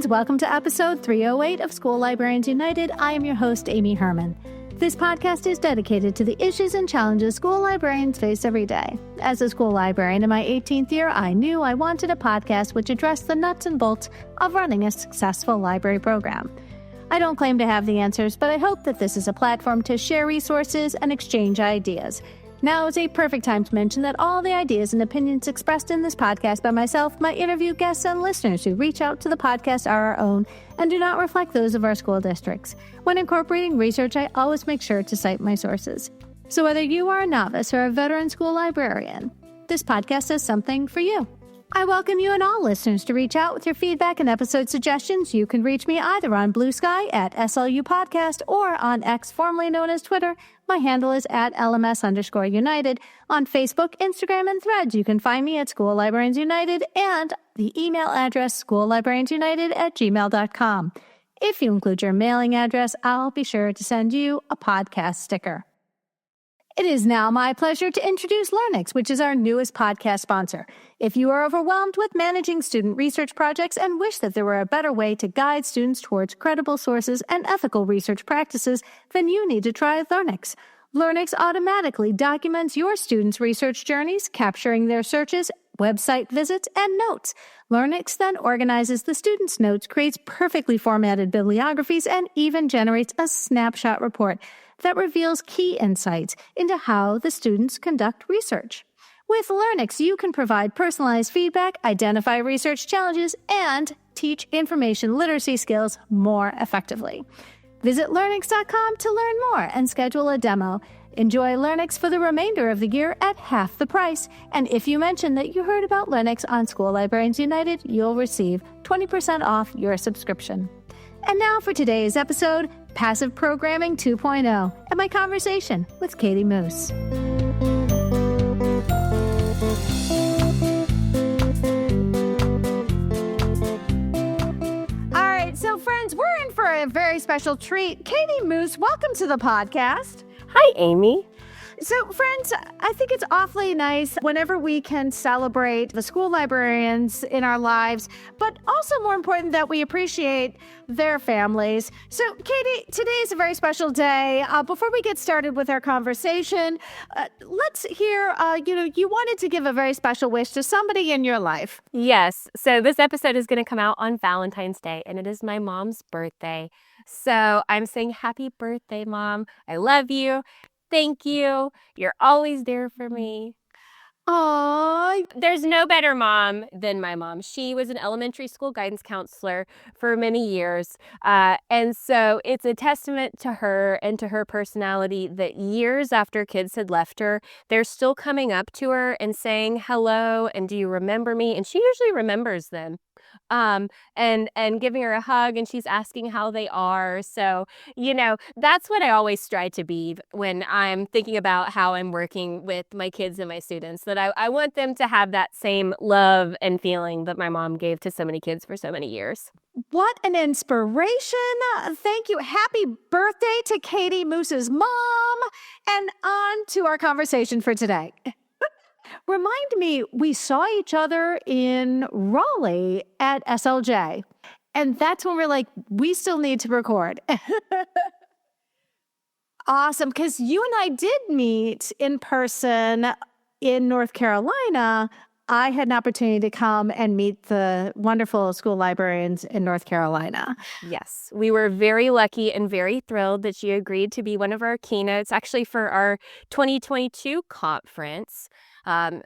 welcome to episode 308 of School Librarians United. I am your host, Amy Herman. This podcast is dedicated to the issues and challenges school librarians face every day. As a school librarian in my 18th year, I knew I wanted a podcast which addressed the nuts and bolts of running a successful library program. I don't claim to have the answers, but I hope that this is a platform to share resources and exchange ideas. Now is a perfect time to mention that all the ideas and opinions expressed in this podcast by myself, my interview guests, and listeners who reach out to the podcast are our own and do not reflect those of our school districts. When incorporating research, I always make sure to cite my sources. So whether you are a novice or a veteran school librarian, this podcast is something for you. I welcome you and all listeners to reach out with your feedback and episode suggestions. You can reach me either on Blue Sky at SLU Podcast or on X, formerly known as Twitter. My handle is at LMS_United. On Facebook, Instagram, and Threads, you can find me at School Librarians United and the email address schoollibrariansunited@gmail.com. If you include your mailing address, I'll be sure to send you a podcast sticker. It is now my pleasure to introduce Learnix, which is our newest podcast sponsor. If you are overwhelmed with managing student research projects and wish that there were a better way to guide students towards credible sources and ethical research practices, then you need to try Learnix. Learnix automatically documents your students' research journeys, capturing their searches, website visits, and notes. Learnix then organizes the students' notes, creates perfectly formatted bibliographies, and even generates a snapshot report that reveals key insights into how the students conduct research. With Learnix, you can provide personalized feedback, identify research challenges, and teach information literacy skills more effectively. Visit Learnix.com to learn more and schedule a demo. Enjoy Learnix for the remainder of the year at half the price. And if you mention that you heard about Learnix on School Librarians United, you'll receive 20% off your subscription. And now for today's episode, Passive Programming 2.0, and my conversation with Katie Moose. All right, so friends, we're in for a very special treat. Katie Moose, welcome to the podcast. Hi, Amy. So, friends, I think it's awfully nice whenever we can celebrate the school librarians in our lives, but also more important that we appreciate their families. So, Katie, today is a very special day. Before we get started with our conversation, let's hear, you wanted to give a very special wish to somebody in your life. Yes. So this episode is going to come out on Valentine's Day, and it is my mom's birthday. So I'm saying happy birthday, Mom. I love you. Thank you. You're always there for me. Aww. There's no better mom than my mom. She was an elementary school guidance counselor for many years. And so it's a testament to her and to her personality that years after kids had left her, they're still coming up to her and saying hello and do you remember me? And she usually remembers them. And giving her a hug, and she's asking how they are. So, that's what I always strive to be when I'm thinking about how I'm working with my kids and my students, that I want them to have that same love and feeling that my mom gave to so many kids for so many years. What an inspiration. Thank you. Happy birthday to Katie Moose's mom. And on to our conversation for today. Remind me, we saw each other in Raleigh at SLJ, and that's when we're like, we still need to record. Awesome, because you and I did meet in person in North Carolina. I had an opportunity to come and meet the wonderful school librarians in North Carolina. Yes, we were very lucky and very thrilled that you agreed to be one of our keynotes, actually for our 2022 conference.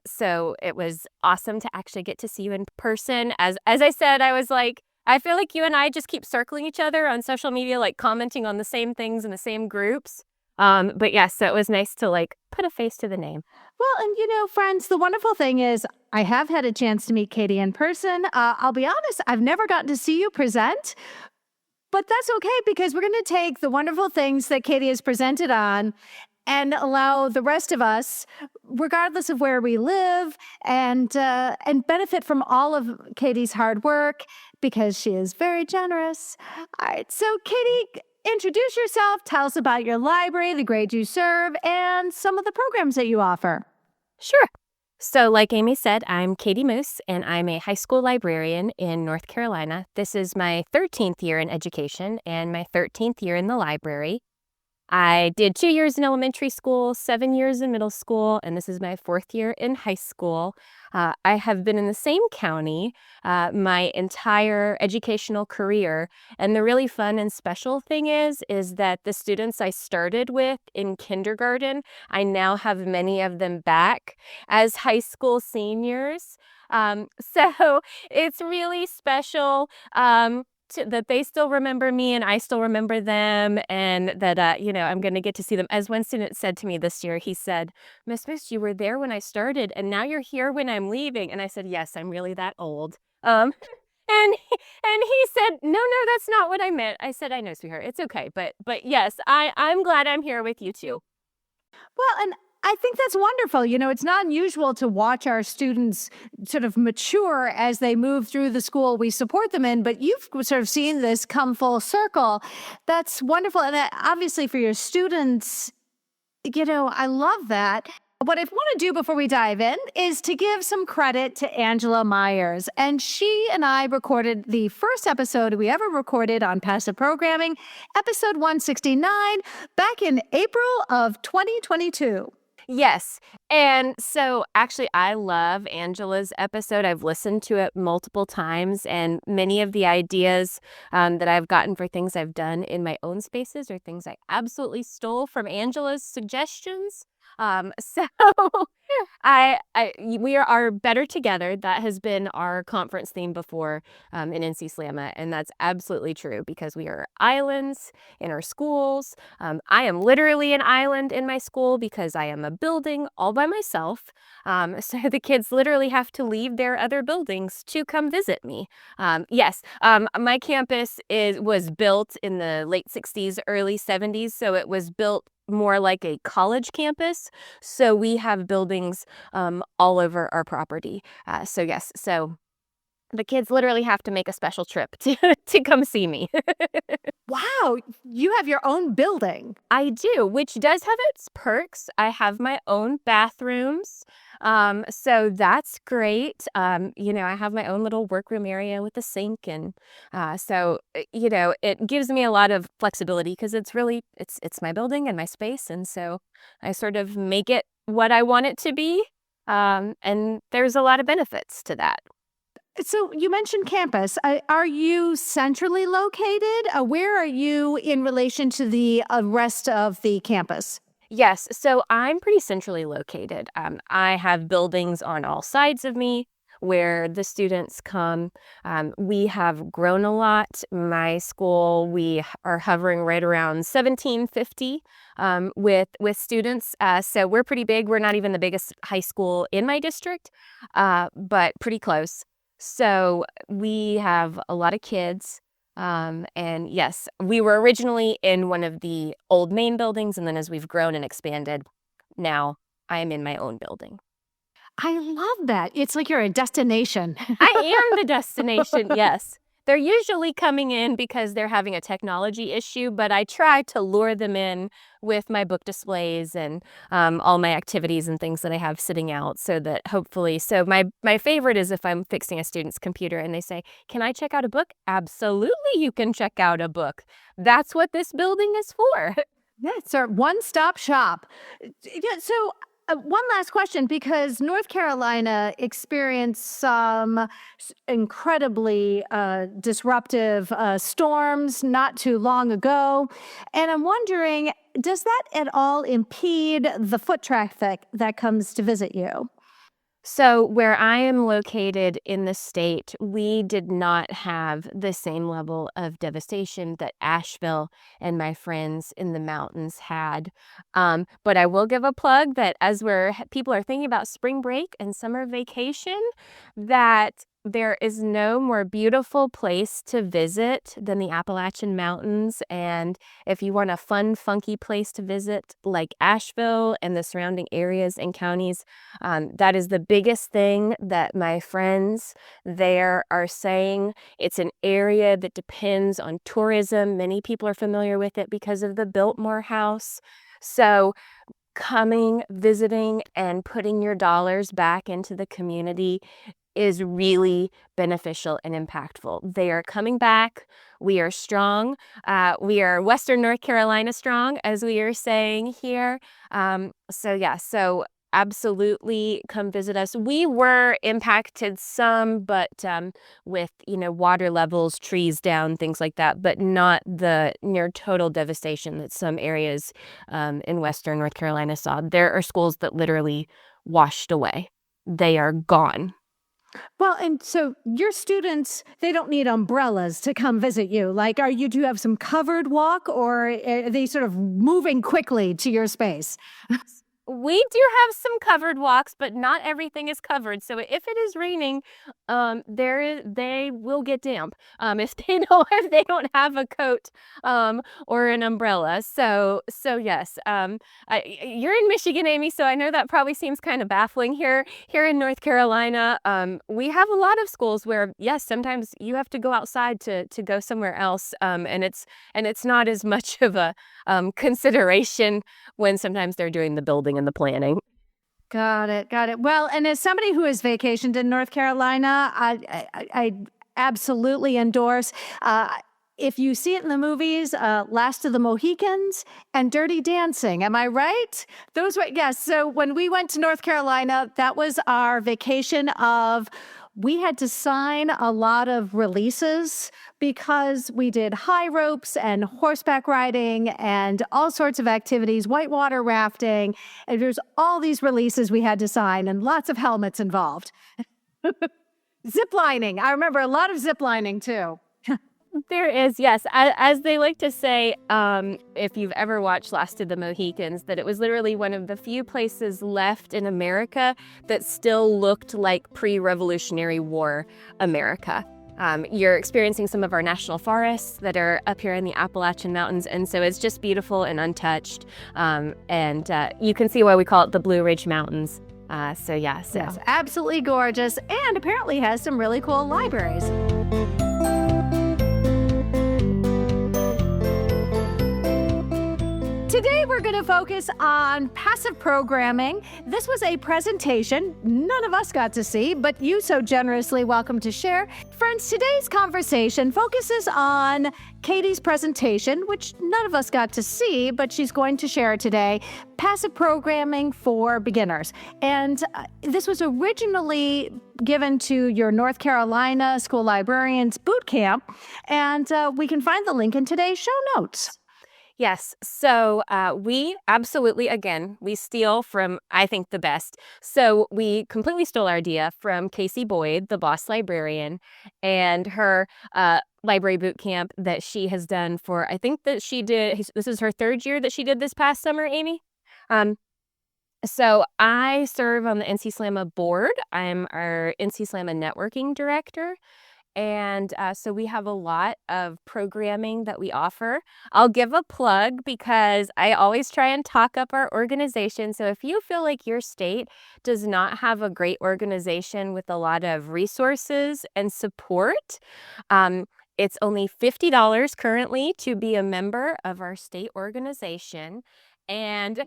So it was awesome to actually get to see you in person. As I said, I was like, I feel like you and I just keep circling each other on social media, like commenting on the same things in the same groups. But yes, so it was nice to put a face to the name. Well, and friends, the wonderful thing is I have had a chance to meet Katie in person. I'll be honest, I've never gotten to see you present, but that's okay because we're going to take the wonderful things that Katie has presented on and allow the rest of us, regardless of where we live, and benefit from all of Katie's hard work because she is very generous. All right, so Katie, introduce yourself, tell us about your library, the grade you serve, and some of the programs that you offer. Sure. So, like Amy said, I'm Katie Moose, and I'm a high school librarian in North Carolina. This is my 13th year in education and my 13th year in the library. I did 2 years in elementary school, 7 years in middle school, and this is my 4th year in high school. I have been in the same county my entire educational career. And the really fun and special thing is that the students I started with in kindergarten, I now have many of them back as high school seniors. So it's really special. That they still remember me and I still remember them, and that, I'm going to get to see them. As one student said to me this year, he said, Miss, you were there when I started and now you're here when I'm leaving. And I said, yes, I'm really that old. And he said, no, that's not what I meant. I said, I know, sweetheart, it's okay. But yes, I'm glad I'm here with you too. Well, and I think that's wonderful. It's not unusual to watch our students sort of mature as they move through the school we support them in, but you've sort of seen this come full circle. That's wonderful. And obviously for your students, I love that. What I want to do before we dive in is to give some credit to Angela Myers. And she and I recorded the first episode we ever recorded on passive programming, episode 169, back in April of 2022. Yes. And so actually, I love Angela's episode. I've listened to it multiple times, and many of the ideas that I've gotten for things I've done in my own spaces are things I absolutely stole from Angela's suggestions. So we are better together. That has been our conference theme before in NC Slamma, and that's absolutely true because we are islands in our schools. I am literally an island in my school because I am a building all by myself. So the kids literally have to leave their other buildings to come visit me. Yes, my campus was built in the late 60s, early 70s, so it was built more like a college campus. So we have buildings all over our property. So yes, so the kids literally have to make a special trip to come see me. Wow, you have your own building. I do, which does have its perks. I have my own bathrooms. So that's great. I have my own little workroom area with a sink. And it gives me a lot of flexibility because it's my building and my space. And so I sort of make it what I want it to be. And there's a lot of benefits to that. So you mentioned campus. Are you centrally located? Where are you in relation to the rest of the campus? Yes, so I'm pretty centrally located. I have buildings on all sides of me where the students come. We have grown a lot. My school, we are hovering right around 1750 with students. So we're pretty big. We're not even the biggest high school in my district, but pretty close. So we have a lot of kids. And yes, we were originally in one of the old main buildings, and then as we've grown and expanded, now I'm in my own building. I love that. It's like you're a destination. I am the destination, yes. They're usually coming in because they're having a technology issue, but I try to lure them in with my book displays and all my activities and things that I have sitting out so that hopefully, so my favorite is if I'm fixing a student's computer and they say, can I check out a book? Absolutely, you can check out a book. That's what this building is for. Yeah, it's our one-stop shop. Yeah, so one last question, because North Carolina experienced some incredibly disruptive storms not too long ago. And I'm wondering, does that at all impede the foot traffic that comes to visit you? So where I am located in the state, we did not have the same level of devastation that Asheville and my friends in the mountains had. But I will give a plug that as people are thinking about spring break and summer vacation, that there is no more beautiful place to visit than the Appalachian Mountains. And if you want a fun, funky place to visit like Asheville and the surrounding areas and counties, that is the biggest thing that my friends there are saying. It's an area that depends on tourism. Many people are familiar with it because of the Biltmore House. So coming, visiting, and putting your dollars back into the community is really beneficial and impactful. They are coming back. We are strong. We are Western North Carolina strong, as we are saying here. So absolutely come visit us. We were impacted some, but with, water levels, trees down, things like that, but not the near total devastation that some areas in Western North Carolina saw. There are schools that literally washed away. They are gone. Well, and so your students, they don't need umbrellas to come visit you. Like, do you have some covered walk, or are they sort of moving quickly to your space? We do have some covered walks, but not everything is covered. So if it is raining, they will get damp if they don't have a coat or an umbrella. So yes, you're in Michigan, Amy. So I know that probably seems kind of baffling here. Here in North Carolina, we have a lot of schools where yes, sometimes you have to go outside to go somewhere else, and it's not as much of a consideration when sometimes they're doing the building and the planning. Got it. Got it. Well, and as somebody who has vacationed in North Carolina, I absolutely endorse. If you see it in the movies, Last of the Mohicans and Dirty Dancing, am I right? Those were, yes. So when we went to North Carolina, that was our vacation we had to sign a lot of releases because we did high ropes and horseback riding and all sorts of activities, whitewater rafting. And there's all these releases we had to sign and lots of helmets involved. Zip lining. I remember a lot of zip lining too. There is, yes. As they like to say, if you've ever watched Last of the Mohicans, that it was literally one of the few places left in America that still looked like pre-Revolutionary War America. You're experiencing some of our national forests that are up here in the Appalachian Mountains, and so it's just beautiful and untouched. And you can see why we call it the Blue Ridge Mountains. Yes, absolutely gorgeous, and apparently has some really cool libraries. Today, we're going to focus on passive programming. This was a presentation none of us got to see, but you so generously welcome to share. Friends, today's conversation focuses on Katie's presentation, which none of us got to see, but she's going to share today, Passive Programming for Beginners. And this was originally given to your North Carolina School Librarians Boot Camp, and we can find the link in today's show notes. Yes. So we absolutely, again, we steal from, I think, the best. So we completely stole our idea from Casey Boyd, the boss librarian, and her library boot camp that she has done for, I think that this is her third year that she did this past summer, Amy. So I serve on the NC SLAMA board. I'm our NC SLAMA networking director. And so we have a lot of programming that we offer. I'll give a plug because I always try and talk up our organization. So if you feel like your state does not have a great organization with a lot of resources and support, it's only $50 currently to be a member of our state organization. And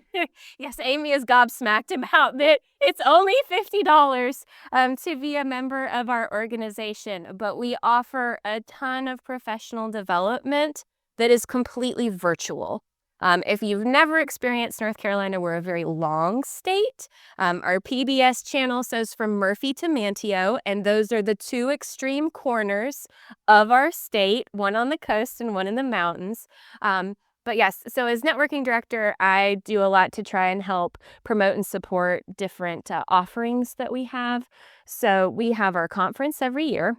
yes, Amy is gobsmacked about that. It's only $50 to be a member of our organization, but we offer a ton of professional development that is completely virtual. If you've never experienced North Carolina, we're a very long state. Our PBS channel says from Murphy to Manteo, and those are the two extreme corners of our state, one on the coast and one in the mountains. But yes, so as networking director, I do a lot to try and help promote and support different offerings that we have. So we have our conference every year.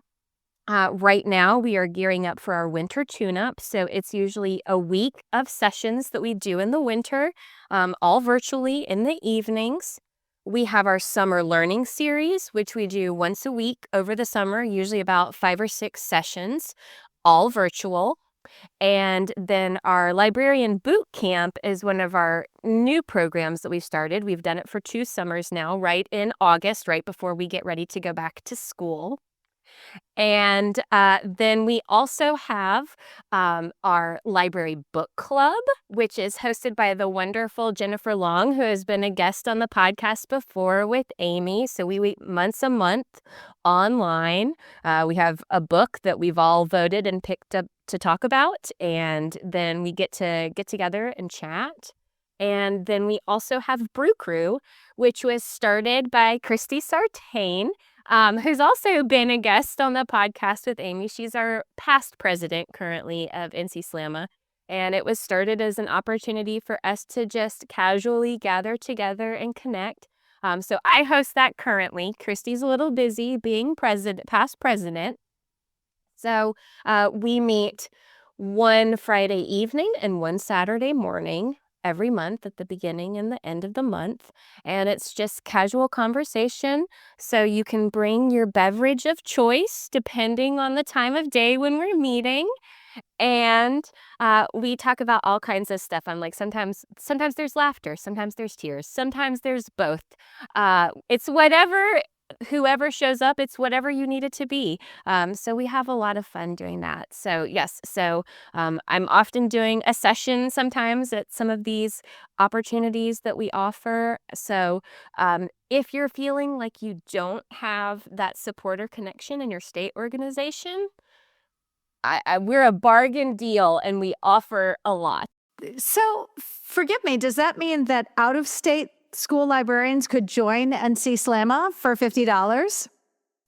Right now, we are gearing up for our winter tune-up. So it's usually a week of sessions that we do in the winter, all virtually in the evenings. We have our summer learning series, which we do once a week over the summer, usually about 5 or 6 sessions, all virtual. And then our librarian boot camp is one of our new programs that we've started. We've done it for 2 summers now, right in August, right before we get ready to go back to school. And then we also have our library book club, which is hosted by the wonderful Jennifer Long, who has been a guest on the podcast before with Amy. So we meet once a month online. We have a book that we've all voted and picked up to talk about, and then we get together and chat. And then we also have Brew Crew, which was started by Christy Sartain, who's also been a guest on the podcast with Amy. She's our past president currently of NC Slamma. And it was started as an opportunity for us to just casually gather together and connect. So I host that currently. Christy's a little busy being past president. So we meet one Friday evening and one Saturday morning every month at the beginning and the end of the month. And it's just casual conversation. So you can bring your beverage of choice depending on the time of day when we're meeting. And we talk about all kinds of stuff. I'm like, sometimes there's laughter, sometimes there's tears, sometimes there's both. It's whoever shows up, it's whatever you need it to be. So we have a lot of fun doing that. So yes, I'm often doing a session sometimes at some of these opportunities that we offer. So if you're feeling like you don't have that support or connection in your state organization, we're a bargain deal and we offer a lot. So forgive me, does that mean that out-of-state school librarians could join NC Slamma for $50?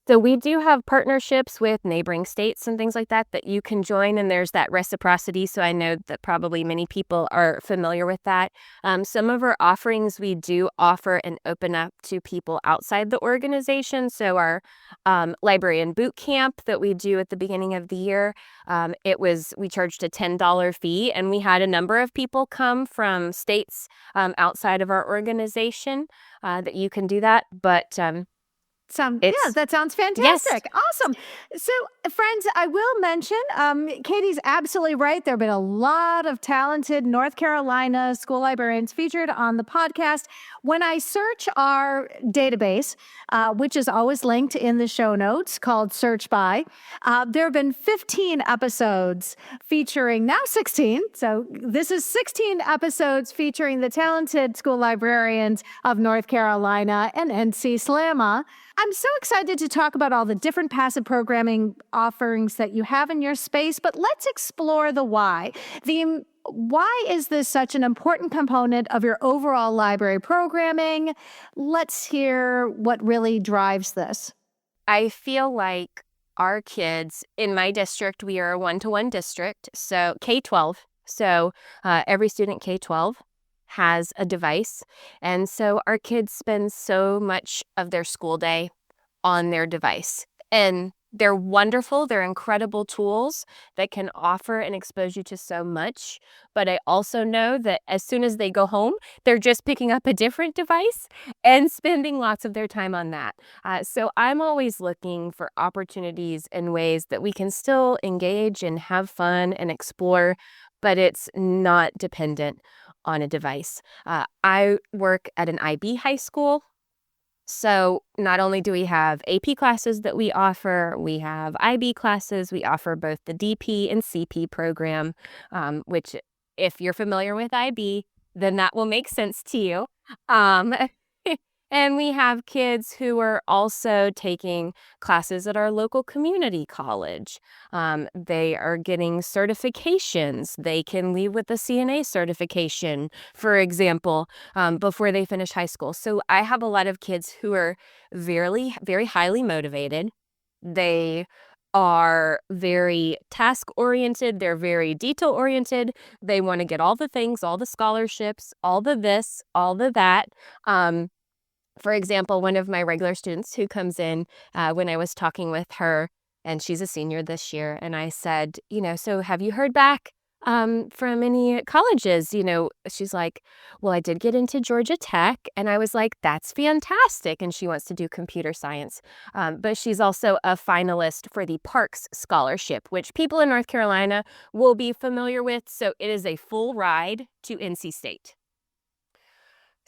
So we do have partnerships with neighboring states and things like that you can join, and there's that reciprocity. So I know that probably many people are familiar with that. Some of our offerings we do offer and open up to people outside the organization. So our librarian boot camp that we do at the beginning of the year, we charged a $10 fee, and we had a number of people come from states outside of our organization that you can do that. But that sounds fantastic. Yes. Awesome. So, friends, I will mention, Katie's absolutely right. There have been a lot of talented North Carolina school librarians featured on the podcast. When I search our database, which is always linked in the show notes called Search By, there have been 15 episodes featuring, now 16. So this is 16 episodes featuring the talented school librarians of North Carolina and NC Slamma. I'm so excited to talk about all the different passive programming offerings that you have in your space, but let's explore the why. Why is this such an important component of your overall library programming? Let's hear what really drives this. I feel like our kids in my district, we are a one-to-one district, so K-12. So every student K-12 has a device. And so our kids spend so much of their school day on their device. And they're wonderful. They're incredible tools that can offer and expose you to so much. But I also know that as soon as they go home, they're just picking up a different device and spending lots of their time on that. So I'm always looking for opportunities and ways that we can still engage and have fun and explore, but it's not dependent on a device. I work at an IB high school. So not only do we have AP classes that we offer, we have IB classes. We offer both the DP and CP program, which if you're familiar with IB, then that will make sense to you. And we have kids who are also taking classes at our local community college. They are getting certifications. They can leave with a CNA certification, for example, before they finish high school. So I have a lot of kids who are very, very highly motivated. They are very task-oriented. They're very detail-oriented. They want to get all the things, all the scholarships, all the this, all the that. For example, one of my regular students who comes in, when I was talking with her, and she's a senior this year, and I said, so have you heard back from any colleges? She's like, well, I did get into Georgia Tech, and I was like, that's fantastic, and she wants to do computer science. But she's also a finalist for the Parks Scholarship, which people in North Carolina will be familiar with, so it is a full ride to NC State.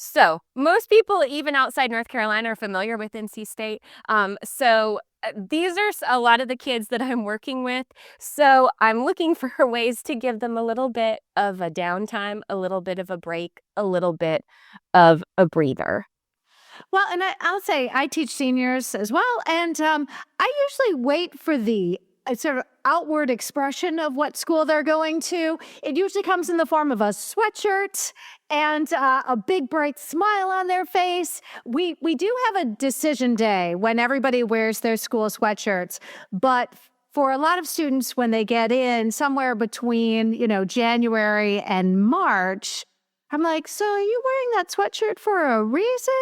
So most people, even outside North Carolina, are familiar with NC State. These are a lot of the kids that I'm working with. So I'm looking for ways to give them a little bit of a downtime, a little bit of a break, a little bit of a breather. Well, and I'll say I teach seniors as well. And I usually wait for the sort of outward expression of what school they're going to. It usually comes in the form of a sweatshirt and a big bright smile on their face. We do have a decision day when everybody wears their school sweatshirts, but for a lot of students, when they get in somewhere between, January and March, I'm like, so are you wearing that sweatshirt for a reason?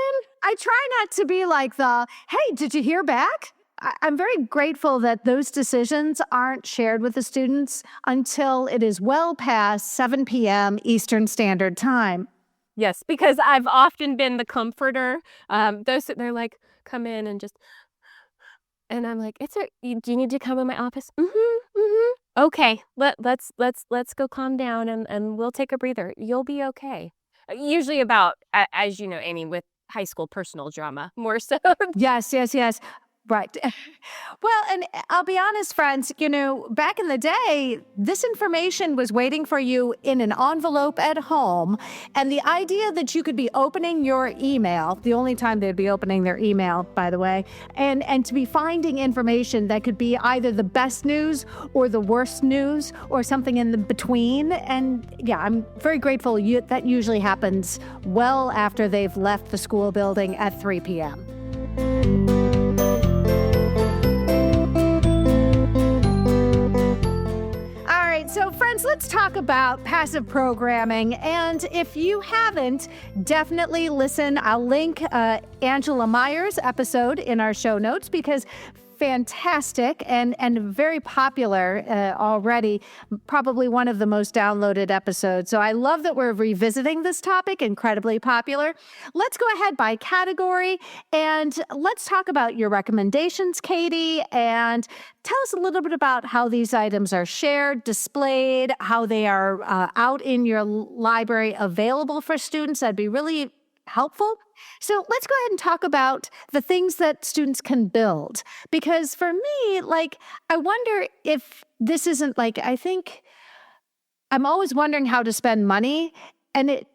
I try not to be like hey, did you hear back? I'm very grateful that those decisions aren't shared with the students until it is well past 7 p.m. Eastern Standard Time. Yes, because I've often been the comforter. They're like, come in and just, and I'm like, do you need to come in my office? Mm-hmm, mm-hmm. Okay, let's go calm down and we'll take a breather. You'll be okay. Usually about, as you know, Amy, with high school personal drama, more so. Yes, yes, yes. Right. Well, and I'll be honest, friends, back in the day, this information was waiting for you in an envelope at home. And the idea that you could be opening your email, the only time they'd be opening their email, by the way, and to be finding information that could be either the best news or the worst news or something in the between. And yeah, I'm very grateful that usually happens well after they've left the school building at 3 p.m. So friends, let's talk about passive programming. And if you haven't, definitely listen. I'll link Angela Meyer's episode in our show notes because fantastic and very popular already, probably one of the most downloaded episodes. So I love that we're revisiting this topic, incredibly popular. Let's go ahead by category and let's talk about your recommendations, Katie, and tell us a little bit about how these items are shared, displayed, how they are out in your library available for students. That'd be really helpful. So let's go ahead and talk about the things that students can build. Because for me, I wonder if this isn't I think I'm always wondering how to spend money. And it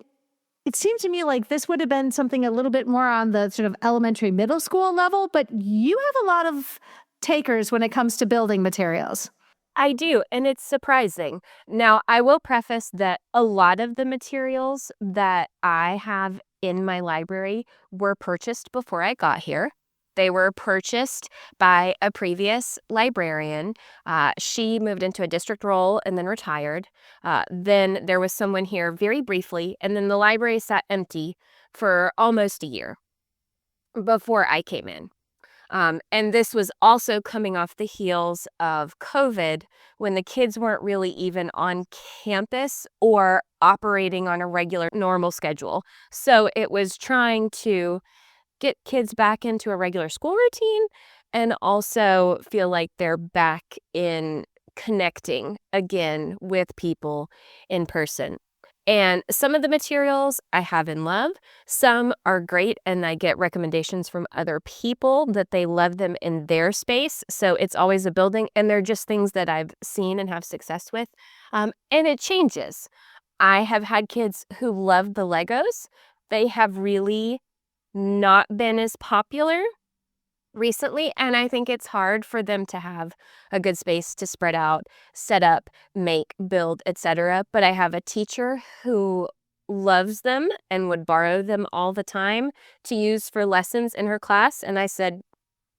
seems to me like this would have been something a little bit more on the sort of elementary, middle school level, but you have a lot of takers when it comes to building materials. I do, and it's surprising. Now, I will preface that a lot of the materials that I have in my library were purchased before I got here. They were purchased by a previous librarian. She moved into a district role and then retired. Then there was someone here very briefly, and then the library sat empty for almost a year before I came in. And this was also coming off the heels of COVID when the kids weren't really even on campus or operating on a regular normal schedule. So it was trying to get kids back into a regular school routine and also feel like they're back in connecting again with people in person. And some of the materials I have in love. Some are great, and I get recommendations from other people that they love them in their space. So it's always a building, and they're just things that I've seen and have success with. And it changes. I have had kids who love the Legos. They have really not been as popular recently, and I think it's hard for them to have a good space to spread out, set up, make, build, etc. But I have a teacher who loves them and would borrow them all the time to use for lessons in her class, and I said,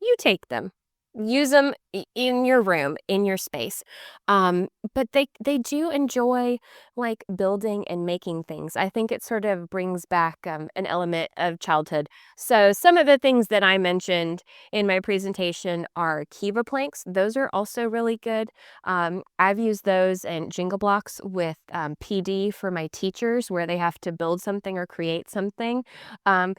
you take them. Use them in your room, in your space. But they do enjoy building and making things. I think it sort of brings back an element of childhood. So some of the things that I mentioned in my presentation are Kiva planks. Those are also really good. I've used those and Jingle Blocks with PD for my teachers where they have to build something or create something. And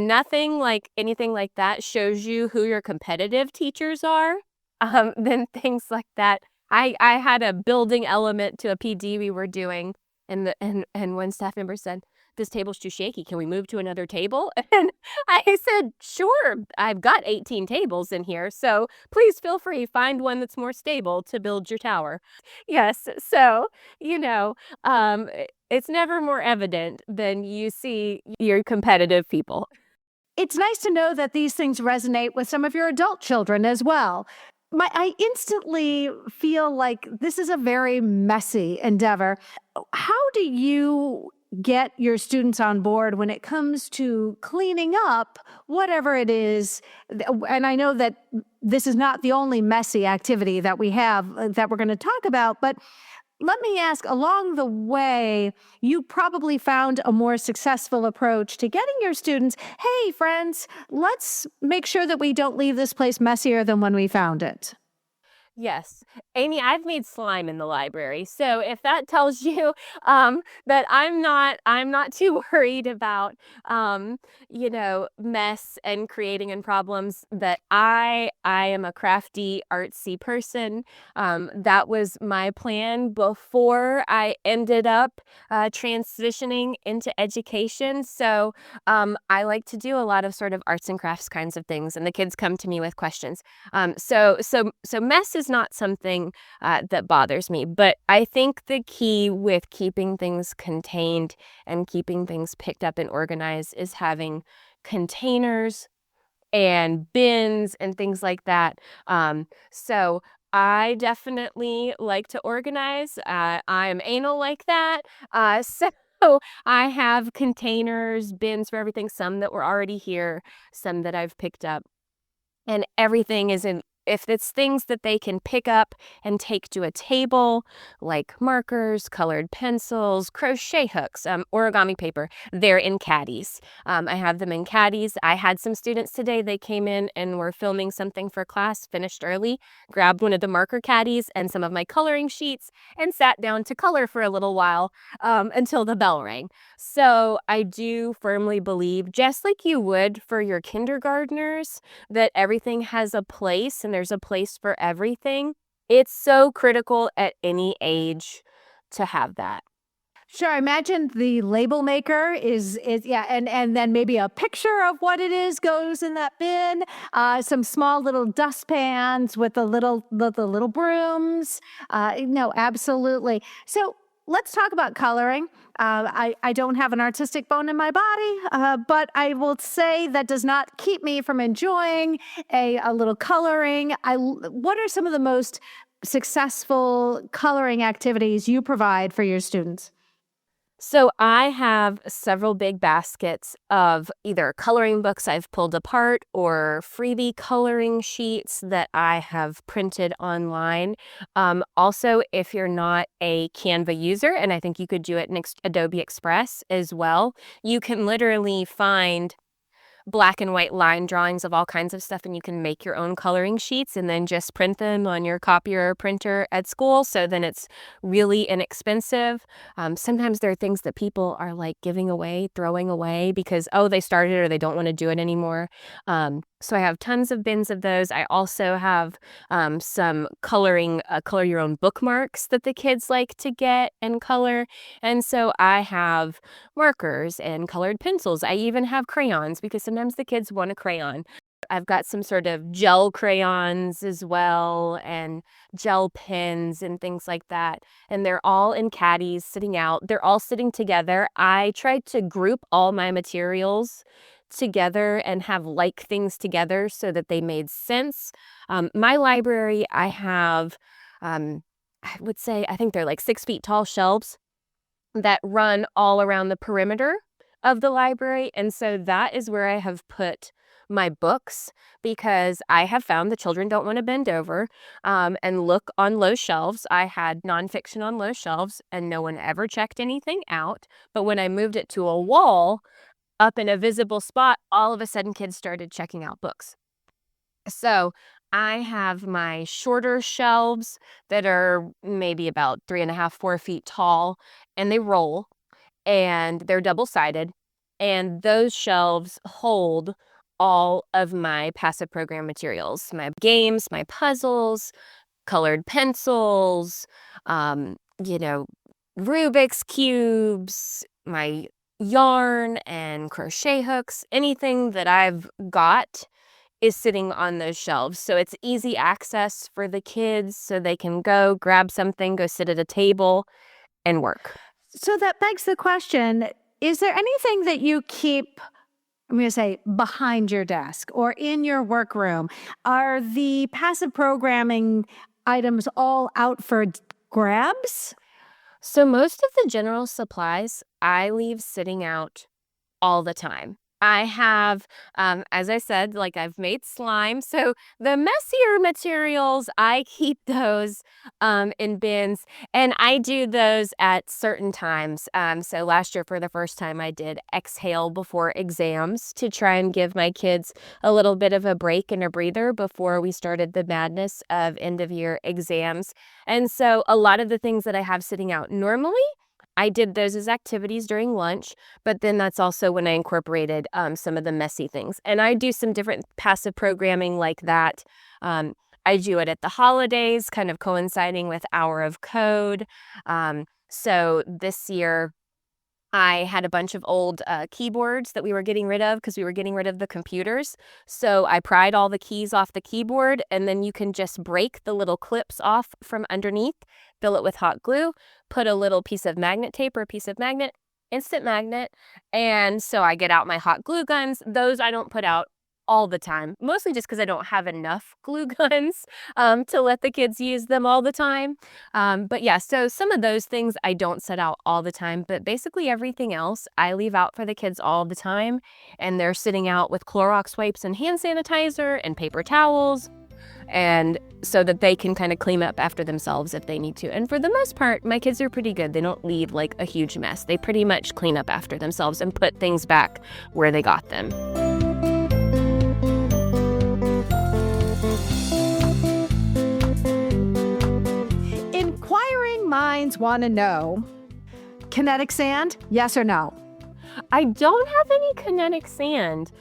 nothing like anything like that shows you who your competitive teachers are, than things like that. I had a building element to a PD we were doing, and one staff member said, this table's too shaky. Can we move to another table? And I said, sure, I've got 18 tables in here. So please feel free, find one that's more stable to build your tower. Yes. So, you know, it's never more evident than you see your competitive people. It's nice to know that these things resonate with some of your adult children as well. I instantly feel like this is a very messy endeavor. How do you get your students on board when it comes to cleaning up whatever it is? And I know that this is not the only messy activity that we have that we're going to talk about, but let me ask, along the way, you probably found a more successful approach to getting your students, hey, friends, let's make sure that we don't leave this place messier than when we found it. Yes. Amy, I've made slime in the library. So if that tells you that I'm not too worried about mess and creating and problems, that I am a crafty, artsy person. That was my plan before I ended up transitioning into education. So I like to do a lot of sort of arts and crafts kinds of things, and the kids come to me with questions. So mess is not something that bothers me, but I think the key with keeping things contained and keeping things picked up and organized is having containers and bins and things like that. So I definitely like to organize. I am anal like that. So I have containers, bins for everything, some that were already here, some that I've picked up. And everything is in, if it's things that they can pick up and take to a table, like markers, colored pencils, crochet hooks, origami paper, they're in caddies. I have them in caddies. I had some students today, they came in and were filming something for class, finished early, grabbed one of the marker caddies and some of my coloring sheets and sat down to color for a little while until the bell rang. So I do firmly believe, just like you would for your kindergartners, that everything has a place and there's a place for everything. It's so critical at any age to have that. Sure, I imagine the label maker is yeah, and then maybe a picture of what it is goes in that bin. Some small little dustpans with the little brooms. No, absolutely. So let's talk about coloring. I don't have an artistic bone in my body, but I will say that does not keep me from enjoying a little coloring. What are some of the most successful coloring activities you provide for your students? So I have several big baskets of either coloring books I've pulled apart or freebie coloring sheets that I have printed online. Also, if you're not a Canva user, and I think you could do it in Adobe Express as well, you can literally find black and white line drawings of all kinds of stuff, and you can make your own coloring sheets and then just print them on your copier or printer at school. So then it's really inexpensive. Sometimes there are things that people are like giving away, throwing away because, oh, they started or they don't want to do it anymore. So I have tons of bins of those. I also have some color your own bookmarks that the kids like to get and color. And so I have markers and colored pencils. I even have crayons because sometimes the kids want a crayon. I've got some sort of gel crayons as well and gel pens and things like that. And they're all in caddies sitting out. They're all sitting together. I tried to group all my materials together and have like things together so that they made sense. My library, I have, I would say, I think they're like 6 feet tall shelves that run all around the perimeter of the library. And so that is where I have put my books because I have found the children don't want to bend over and look on low shelves. I had nonfiction on low shelves and no one ever checked anything out. But when I moved it to a wall up in a visible spot, all of a sudden kids started checking out books. So I have my shorter shelves that are maybe about 3.5, 4 feet tall, and they roll, and they're double-sided, and those shelves hold all of my passive program materials, my games, my puzzles, colored pencils, um, you know, Rubik's cubes, my yarn and crochet hooks, anything that I've got is sitting on those shelves. So it's easy access for the kids so they can go grab something, go sit at a table and work. So that begs the question, is there anything that you keep, I'm going to say, behind your desk or in your workroom? Are the passive programming items all out for grabs? So most of the general supplies I leave sitting out all the time. I have, as I said, like I've made slime. So the messier materials, I keep those in bins, and I do those at certain times. So last year, for the first time, I did exhale before exams to try and give my kids a little bit of a break and a breather before we started the madness of end of year exams. And so a lot of the things that I have sitting out normally, I did those as activities during lunch, but then that's also when I incorporated some of the messy things. And I do some different passive programming like that. I do it at the holidays, kind of coinciding with Hour of Code. So this year, I had a bunch of old keyboards that we were getting rid of because we were getting rid of the computers. So I pried all the keys off the keyboard, and then you can just break the little clips off from underneath, fill it with hot glue, put a little piece of magnet tape or a piece of magnet, instant magnet. And so I get out my hot glue guns. Those I don't put out all the time, mostly just because I don't have enough glue guns to let the kids use them all the time. But yeah, so some of those things I don't set out all the time, but basically everything else I leave out for the kids all the time. And they're sitting out with Clorox wipes and hand sanitizer and paper towels, and so that they can kind of clean up after themselves if they need to. And for the most part, my kids are pretty good. They don't leave like a huge mess. They pretty much clean up after themselves and put things back where they got them. Inquiring minds want to know, kinetic sand, yes or no? I don't have any kinetic sand.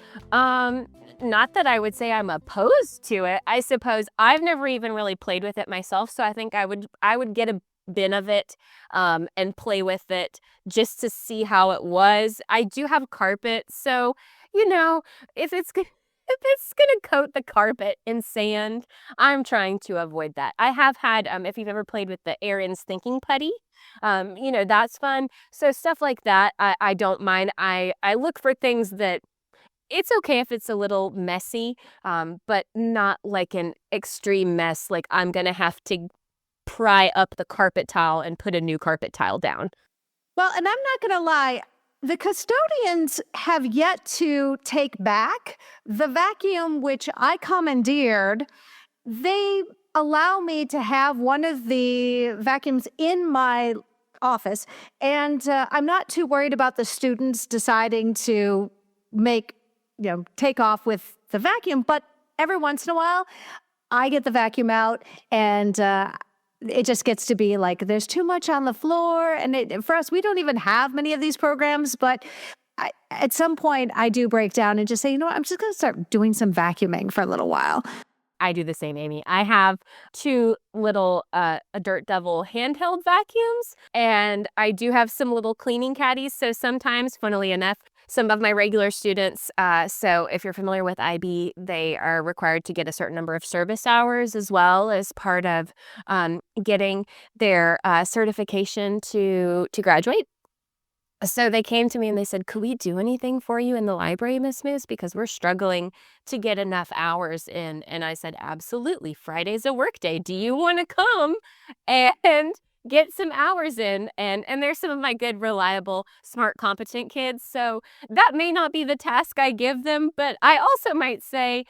Not that I would say I'm opposed to it. I suppose I've never even really played with it myself, so I think I would get a bin of it and play with it just to see how it was. I do have carpet, so if it's gonna coat the carpet in sand, I'm trying to avoid that. I have had, if you've ever played with the Aaron's thinking putty, that's fun. So stuff like that, I don't mind. I look for things that it's okay if it's a little messy, but not like an extreme mess. Like I'm going to have to pry up the carpet tile and put a new carpet tile down. Well, and I'm not going to lie, the custodians have yet to take back the vacuum which I commandeered. They allow me to have one of the vacuums in my office, and I'm not too worried about the students deciding to take off with the vacuum, but every once in a while, I get the vacuum out, and it just gets to be like there's too much on the floor. And for us, we don't even have many of these programs, but at some point, I do break down and just say, I'm just going to start doing some vacuuming for a little while. I do the same, Amy. I have two little Dirt Devil handheld vacuums, and I do have some little cleaning caddies. So sometimes, funnily enough, some of my regular students, so if you're familiar with IB, they are required to get a certain number of service hours as well as part of getting their certification to graduate. So they came to me and they said, could we do anything for you in the library, Miss Moose? Because we're struggling to get enough hours in. And I said, absolutely. Friday's a work day. Do you want to come and get some hours in? And there's some of my good, reliable, smart, competent kids. So that may not be the task I give them, but I also might say,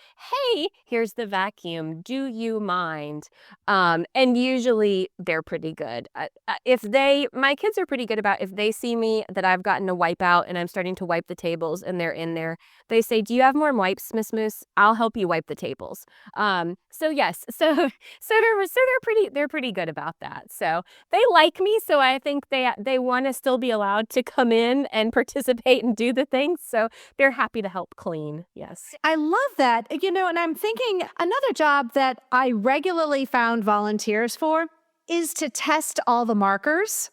hey, here's the vacuum. Do you mind? And usually they're pretty good. My kids are pretty good about if they see me that I've gotten a wipe out and I'm starting to wipe the tables and they're in there, they say, do you have more wipes, Miss Moose? I'll help you wipe the tables. So yes, so they're pretty good about that. So they like me, so I think they want to still be allowed to come in and participate and do the things. So they're happy to help clean. Yes. I love that. And I'm thinking another job that I regularly found volunteers for is to test all the markers.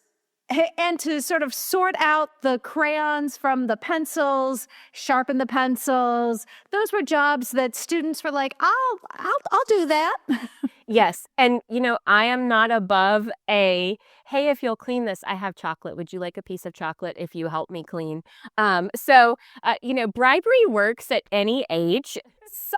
and to sort of sort out the crayons from the pencils, sharpen the pencils. Those were jobs that students were like, I'll do that. Yes. And, I am not above hey, if you'll clean this, I have chocolate. Would you like a piece of chocolate if you help me clean? Bribery works at any age. So,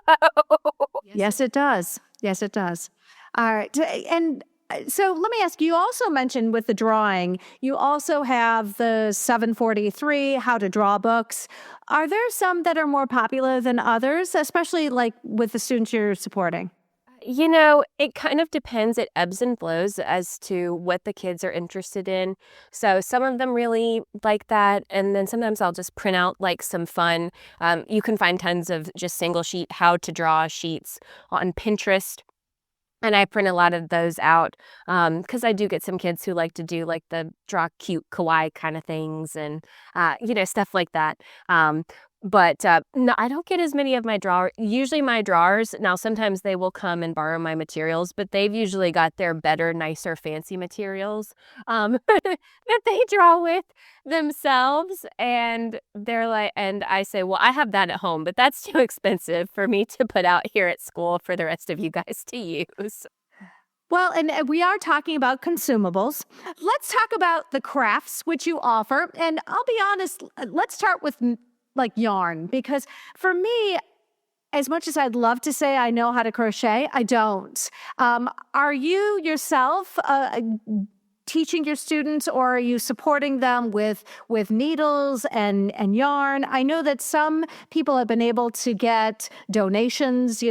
Yes, it does. Yes, it does. All right. And so let me ask you, also mentioned with the drawing, you also have the 743 How to Draw books. Are there some that are more popular than others, especially like with the students you're supporting? it kind of depends. It ebbs and flows as to what the kids are interested in. So some of them really like that. And then sometimes I'll just print out like some fun. You can find tons of just single sheet how to draw sheets on Pinterest. And I print a lot of those out because I do get some kids who like to do like the draw cute kawaii kind of things and, stuff like that. But no, I don't get as many of my drawers. Usually my drawers, now sometimes they will come and borrow my materials, but they've usually got their better, nicer, fancy materials that they draw with themselves. And they're like, and I say, well, I have that at home, but that's too expensive for me to put out here at school for the rest of you guys to use. Well, and we are talking about consumables. Let's talk about the crafts which you offer. And I'll be honest, let's start with like yarn, because for me, as much as I'd love to say I know how to crochet, I don't. Are you yourself teaching your students, or are you supporting them with needles and yarn? I know that some people have been able to get donations,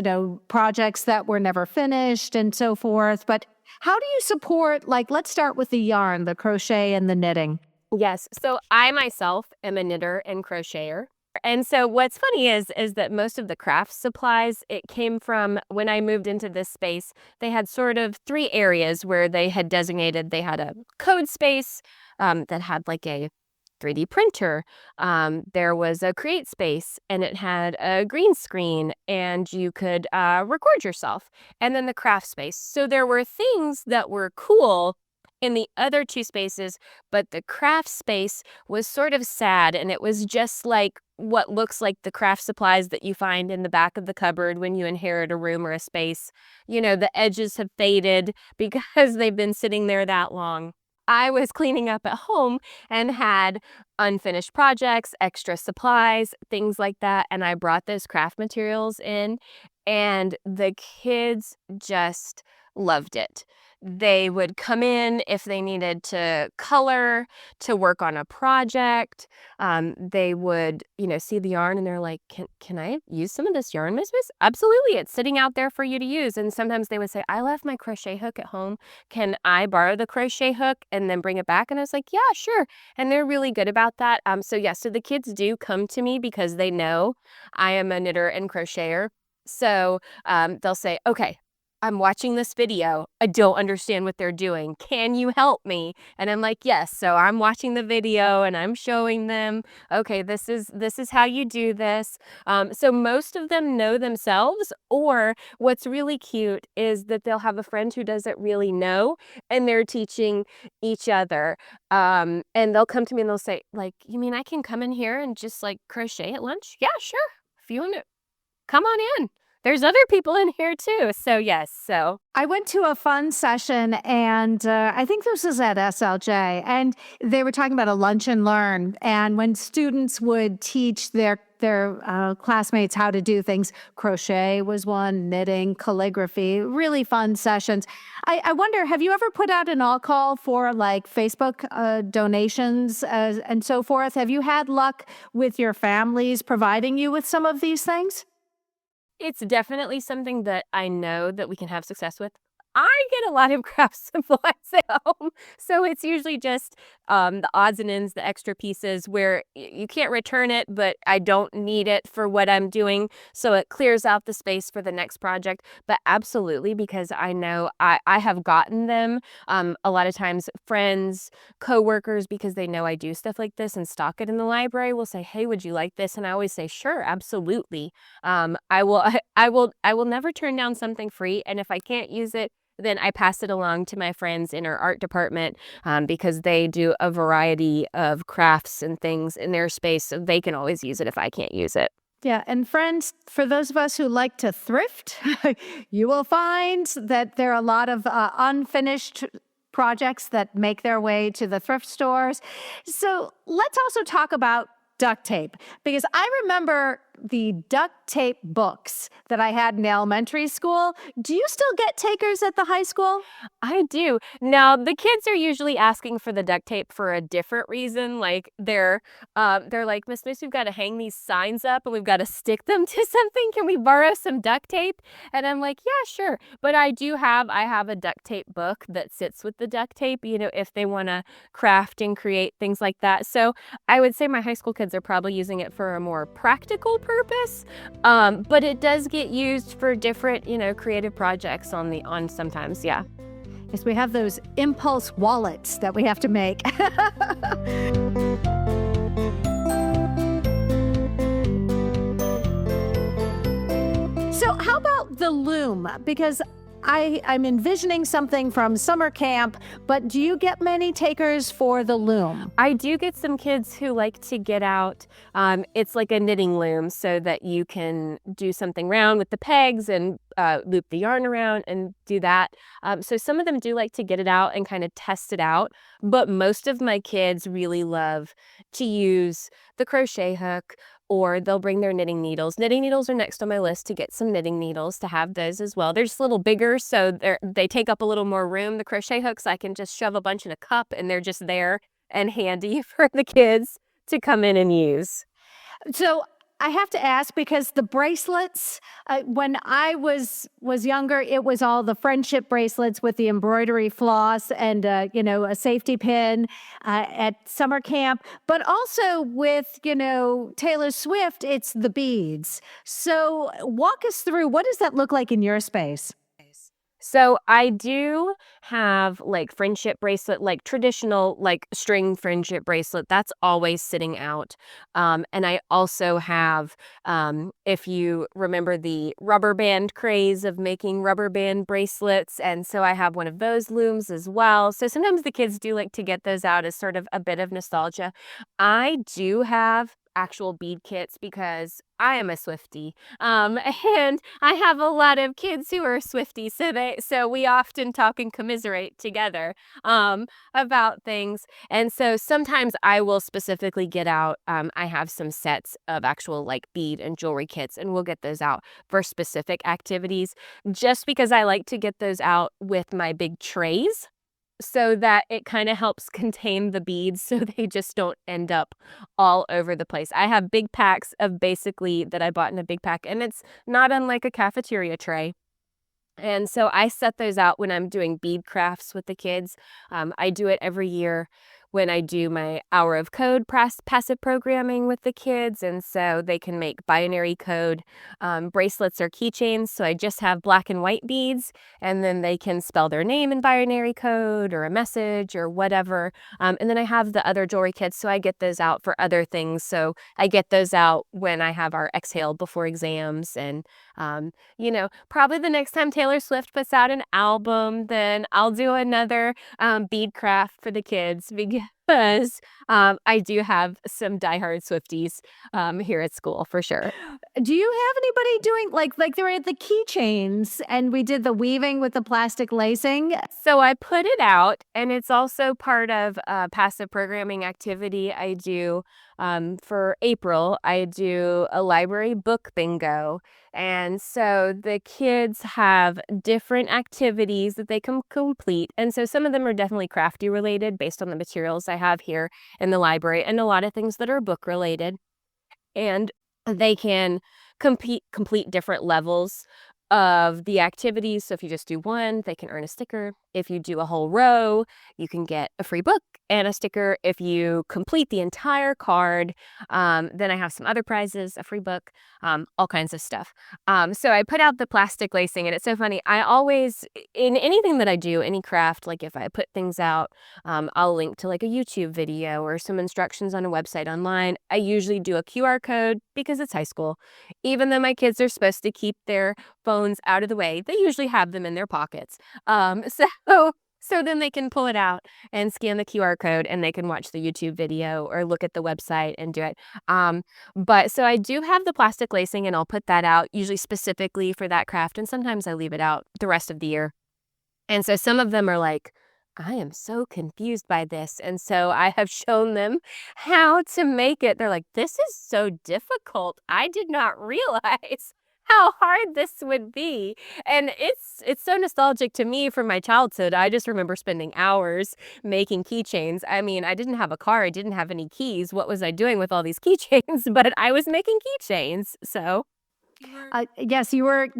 projects that were never finished and so forth. But how do you support, like, let's start with the yarn, the crochet and the knitting? Yes. So I myself am a knitter and crocheter. And so what's funny is that most of the craft supplies, it came from when I moved into this space. They had sort of 3 areas where they had designated. They had a code space that had like a 3D printer. There was a create space, and it had a green screen, and you could record yourself. And then the craft space. So there were things that were cool in the other 2 spaces, but the craft space was sort of sad, and it was just like what looks like the craft supplies that you find in the back of the cupboard when you inherit a room or a space. The edges have faded because they've been sitting there that long. I was cleaning up at home and had unfinished projects, extra supplies, things like that, and I brought those craft materials in, and the kids just loved it. They would come in if they needed to color, to work on a project. They would, see the yarn and they're like, can I use some of this yarn, Miss Miss? Absolutely. It's sitting out there for you to use. And sometimes they would say, I left my crochet hook at home. Can I borrow the crochet hook and then bring it back? And I was like, yeah, sure. And they're really good about that. So the kids do come to me because they know I am a knitter and crocheter. So they'll say, okay, I'm watching this video. I don't understand what they're doing. Can you help me? And I'm like, yes. So I'm watching the video and I'm showing them, okay, this is how you do this. So most of them know themselves, or what's really cute is that they'll have a friend who doesn't really know, and they're teaching each other. And they'll come to me and they'll say, like, you mean I can come in here and just like crochet at lunch? Yeah, sure. If you want to, come on in. There's other people in here too. So yes, I went to a fun session, and I think this was at SLJ, and they were talking about a lunch and learn. And when students would teach their classmates how to do things, crochet was one, knitting, calligraphy, really fun sessions. I wonder, have you ever put out an all call for like Facebook donations and so forth? Have you had luck with your families providing you with some of these things? it's definitely something that I know that we can have success with. I get a lot of craft supplies at home, so it's usually just the odds and ends, the extra pieces where you can't return it, but I don't need it for what I'm doing, so it clears out the space for the next project. But absolutely, because I know I have gotten them a lot of times. Friends, coworkers, because they know I do stuff like this and stock it in the library, will say, "Hey, would you like this?" And I always say, "Sure, absolutely." I will never turn down something free, and if I can't use it, then I pass it along to my friends in our art department because they do a variety of crafts and things in their space, so they can always use it if I can't use it. Yeah, and friends, for those of us who like to thrift, you will find that there are a lot of unfinished projects that make their way to the thrift stores. So let's also talk about duct tape, because I remember the duct tape books that I had in elementary school. Do you still get takers at the high school? I do. Now, the kids are usually asking for the duct tape for a different reason. Like they're like, Miss Moose, we've got to hang these signs up and we've got to stick them to something. Can we borrow some duct tape? And I'm like, yeah, sure. But I have a duct tape book that sits with the duct tape, if they want to craft and create things like that. So I would say my high school kids are probably using it for a more practical purpose. But it does get used for different, creative projects on sometimes. Yeah. Yes, we have those impulse wallets that we have to make. So how about the loom? Because I'm envisioning something from summer camp, but do you get many takers for the loom? I do get some kids who like to get out. It's like a knitting loom so that you can do something round with the pegs and loop the yarn around and do that. So some of them do like to get it out and kind of test it out. But most of my kids really love to use the crochet hook, or they'll bring their knitting needles. Knitting needles are next on my list to get some knitting needles, to have those as well. They're just a little bigger, so they take up a little more room. The crochet hooks, I can just shove a bunch in a cup, and they're just there and handy for the kids to come in and use. So I have to ask, because the bracelets, when I was younger, it was all the friendship bracelets with the embroidery floss and, a safety pin at summer camp. But also with, Taylor Swift, it's the beads. So walk us through, what does that look like in your space? So I do have like friendship bracelet, like traditional, like string friendship bracelet. That's always sitting out. And I also have, if you remember the rubber band craze of making rubber band bracelets. And so I have one of those looms as well. So sometimes the kids do like to get those out as sort of a bit of nostalgia. I do have actual bead kits because I am a Swiftie. And I have a lot of kids who are Swifties, so we often talk and commiserate together about things. And so sometimes I will specifically get out. I have some sets of actual like bead and jewelry kits, and we'll get those out for specific activities, just because I like to get those out with my big trays, so that it kind of helps contain the beads so they just don't end up all over the place. I have big packs of basically that I bought in a big pack, and it's not unlike a cafeteria tray. And so I set those out when I'm doing bead crafts with the kids. I do it every year when I do my hour of code passive programming with the kids. And so they can make binary code bracelets or keychains. So I just have black and white beads, and then they can spell their name in binary code or a message or whatever. And then I have the other jewelry kits. So I get those out for other things. So I get those out when I have our exhale before exams. And, probably the next time Taylor Swift puts out an album, then I'll do another bead craft for the kids, because I do have some diehard Swifties here at school for sure. Do you have anybody doing like there were the keychains, and we did the weaving with the plastic lacing? So I put it out, and it's also part of a passive programming activity I do for April. I do a library book bingo. And so the kids have different activities that they can complete. And so some of them are definitely crafty related based on the materials I have here in the library, and a lot of things that are book related. And they can complete different levels of the activities. So if you just do one, they can earn a sticker. If you do a whole row, you can get a free book and a sticker. If you complete the entire card, then I have some other prizes, a free book, all kinds of stuff. So I put out the plastic lacing, and it's so funny. I always, in anything that I do, any craft, like if I put things out, I'll link to like a YouTube video or some instructions on a website online. I usually do a QR code because it's high school. Even though my kids are supposed to keep their phones out of the way, they usually have them in their pockets. So then they can pull it out and scan the QR code, and they can watch the YouTube video or look at the website and do it. But so I do have the plastic lacing, and I'll put that out usually specifically for that craft. And sometimes I leave it out the rest of the year. And so some of them are like, I am so confused by this. And so I have shown them how to make it. They're like, this is so difficult. I did not realize how hard this would be. And it's so nostalgic to me from my childhood. I just remember spending hours making keychains. I mean, I didn't have a car. I didn't have any keys. What was I doing with all these keychains? But I was making keychains. So yes, you were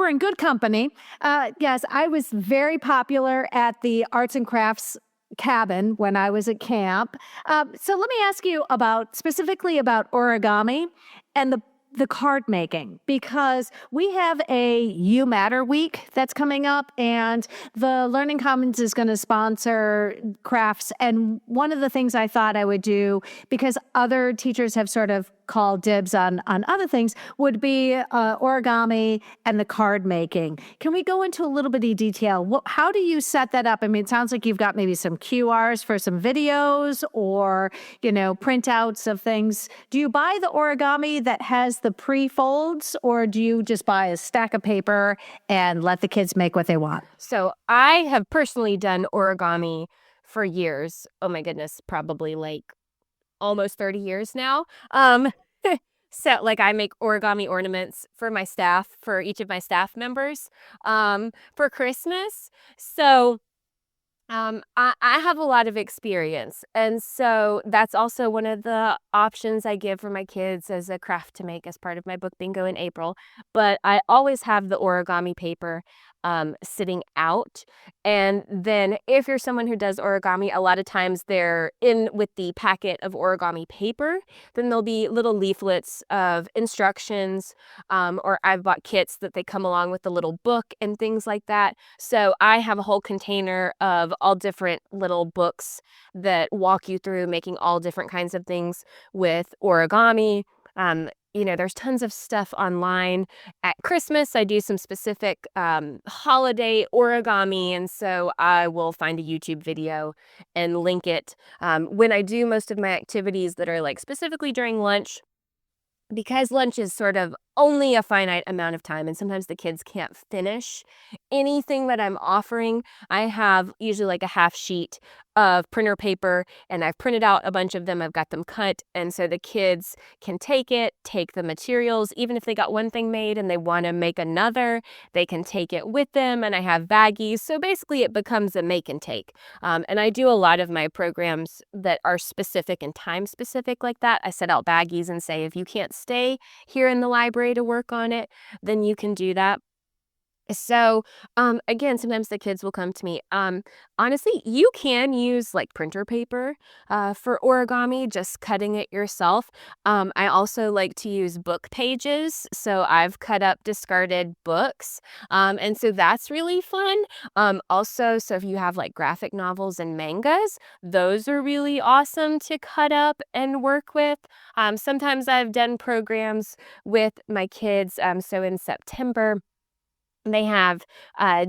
in good company. Yes, I was very popular at the arts and crafts cabin when I was at camp. So let me ask you specifically about origami and the card making, because we have a You Matter week that's coming up, and the Learning Commons is going to sponsor crafts. And one of the things I thought I would do, because other teachers have sort of called dibs on other things, would be origami and the card making. Can we go into a little bit of detail? How do you set that up? I mean, it sounds like you've got maybe some QRs for some videos, or, printouts of things. Do you buy the origami that has the pre-folds, or do you just buy a stack of paper and let the kids make what they want? So I have personally done origami for years. Oh my goodness, probably like almost 30 years now. So like I make origami ornaments for my staff, for each of my staff members, for Christmas. So I have a lot of experience. And so that's also one of the options I give for my kids as a craft to make as part of my book bingo in April. But I always have the origami paper sitting out. And then if you're someone who does origami, a lot of times they're in with the packet of origami paper. Then there'll be little leaflets of instructions, or I've bought kits that they come along with the little book and things like that. So I have a whole container of all different little books that walk you through making all different kinds of things with origami. There's tons of stuff online. At Christmas, I do some specific holiday origami, and so I will find a YouTube video and link it. When I do most of my activities that are like specifically during lunch, because lunch is sort of only a finite amount of time, and sometimes the kids can't finish anything that I'm offering, I have usually like a half sheet of printer paper, and I've printed out a bunch of them. I've got them cut, and so the kids can take the materials. Even if they got one thing made and they want to make another, they can take it with them, and I have baggies. So basically it becomes a make and take. And I do a lot of my programs that are specific and time specific like that. I set out baggies and say, if you can't stay here in the library to work on it, then you can do that. So, again, sometimes the kids will come to me. Honestly, you can use like printer paper for origami, just cutting it yourself. I also like to use book pages. So I've cut up discarded books. And so that's really fun. Also, so if you have like graphic novels and mangas, those are really awesome to cut up and work with. Sometimes I've done programs with my kids. So in September, they have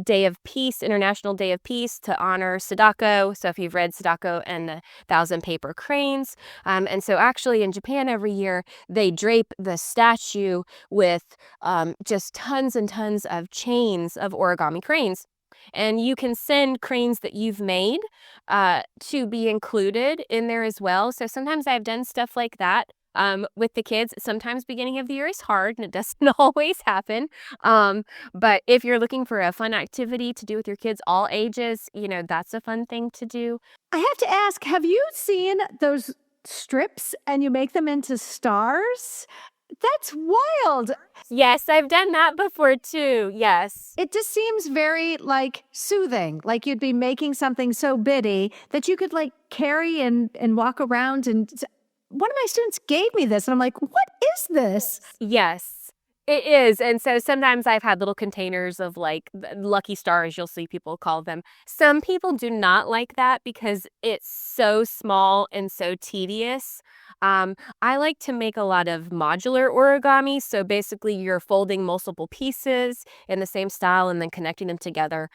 Day of Peace, International Day of Peace, to honor Sadako. So if you've read Sadako and the Thousand Paper Cranes. And so actually in Japan every year, they drape the statue with just tons and tons of chains of origami cranes. And you can send cranes that you've made to be included in there as well. So sometimes I've done stuff like that. With the kids. Sometimes beginning of the year is hard, and it doesn't always happen. But if you're looking for a fun activity to do with your kids, all ages, that's a fun thing to do. I have to ask, have you seen those strips and you make them into stars? That's wild. Yes, I've done that before too. Yes. It just seems very like soothing, like you'd be making something so bitty that you could like carry and walk around. And one of my students gave me this and I'm like, what is this? Yes. It is. And so sometimes I've had little containers of like lucky stars, you'll see people call them. Some people do not like that because it's so small and so tedious. I like to make a lot of modular origami. So basically, you're folding multiple pieces in the same style and then connecting them together.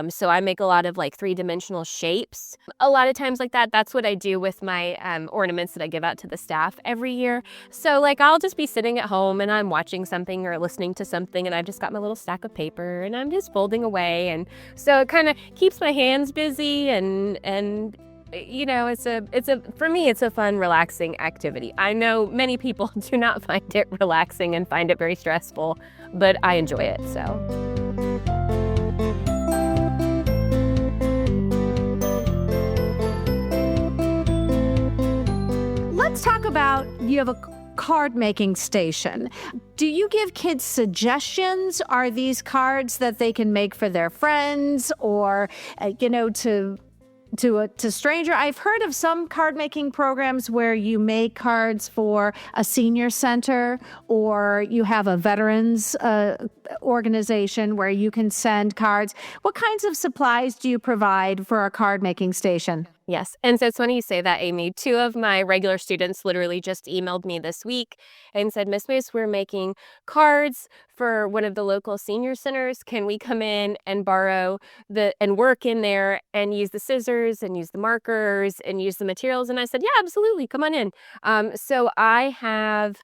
So I make a lot of like 3-dimensional shapes. A lot of times, like that, that's what I do with my ornaments that I give out to the staff every year. So like I'll just be sitting at home and I'm watching something or listening to something and I've just got my little stack of paper and I'm just folding away. And so it kind of keeps my hands busy and you know, it's a for me it's a fun, relaxing activity. I know many people do not find it relaxing and find it very stressful, but I enjoy it. So Let's talk about, you have a card making station. Do you give kids suggestions? Are these cards that they can make for their friends or, to stranger? I've heard of some card making programs where you make cards for a senior center, or you have a veterans organization where you can send cards. What kinds of supplies do you provide for a card making station? yes. And so it's funny you say that, Amy. 2 of my regular students literally just emailed me this week and said, Miss Moose, we're making cards for one of the local senior centers. Can we come in and borrow and work in there and use the scissors and use the markers and use the materials? And I said, yeah, absolutely. Come on in. So I have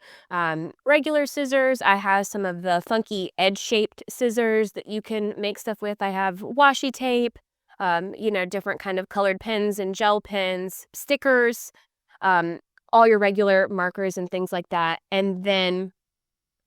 regular scissors. I have some of the funky edge-shaped scissors that you can make stuff with. I have washi tape. Different kind of colored pens and gel pens, stickers, all your regular markers and things like that. And then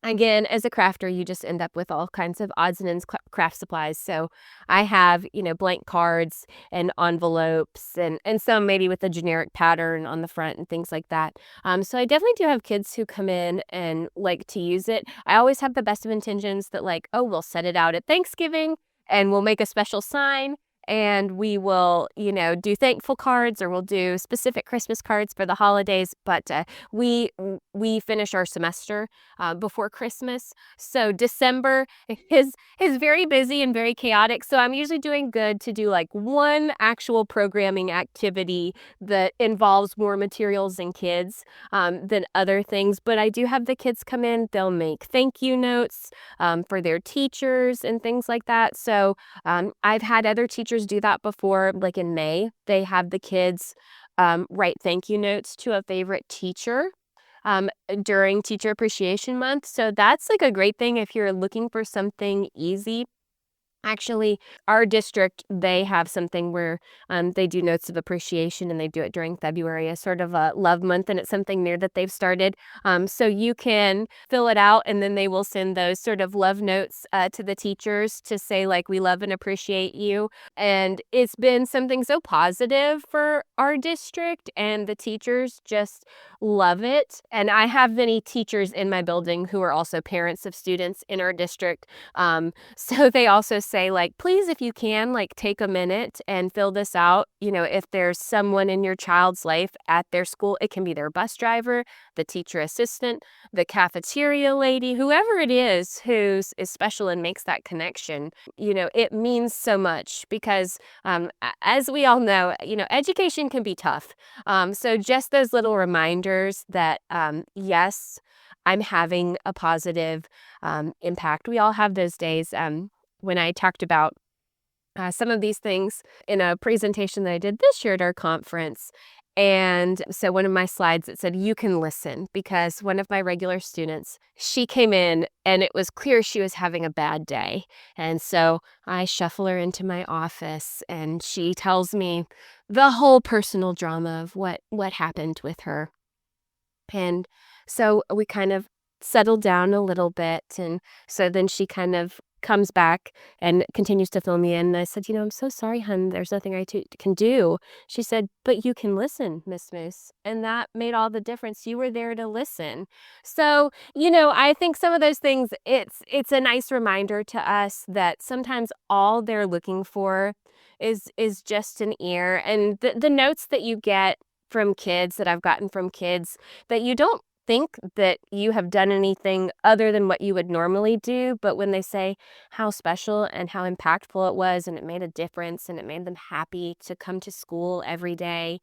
again, as a crafter, you just end up with all kinds of odds and ends craft supplies. So I have, blank cards and envelopes and some maybe with a generic pattern on the front and things like that. So I definitely do have kids who come in and like to use it. I always have the best of intentions that like, oh, we'll set it out at Thanksgiving and we'll make a special sign. And we will, do thankful cards or we'll do specific Christmas cards for the holidays. But we finish our semester before Christmas. So December is very busy and very chaotic. So I'm usually doing good to do like one actual programming activity that involves more materials and kids than other things. But I do have the kids come in. They'll make thank you notes for their teachers and things like that. So I've had other teachers do that before, like in May. They have the kids write thank you notes to a favorite teacher during Teacher Appreciation Month. So that's like a great thing if you're looking for something easy. Actually, our district, they have something where they do notes of appreciation and they do it during February, a sort of a love month, and it's something new that they've started. So you can fill it out and then they will send those sort of love notes to the teachers to say like, we love and appreciate you. And it's been something so positive for our district and the teachers just love it. And I have many teachers in my building who are also parents of students in our district. So they also say like, please, if you can, like take a minute and fill this out. If there's someone in your child's life at their school, it can be their bus driver, the teacher assistant, the cafeteria lady, whoever it is who is special and makes that connection. It means so much because as we all know, education can be tough. So just those little reminders that, yes, I'm having a positive impact. We all have those days. When I talked about some of these things in a presentation that I did this year at our conference. And so one of my slides, it said, you can listen, because one of my regular students, she came in and it was clear she was having a bad day. And so I shuffle her into my office and she tells me the whole personal drama of what happened with her. And so we kind of settled down a little bit. And so then she kind of comes back and continues to fill me in. And I said, I'm so sorry, hun. There's nothing I can do. She said, but you can listen, Miss Moose. And that made all the difference. You were there to listen. So, I think some of those things, it's a nice reminder to us that sometimes all they're looking for is just an ear. And the notes that you get from kids, that I've gotten from kids, that you don't think that you have done anything other than what you would normally do, but when they say how special and how impactful it was, and it made a difference, and it made them happy to come to school every day,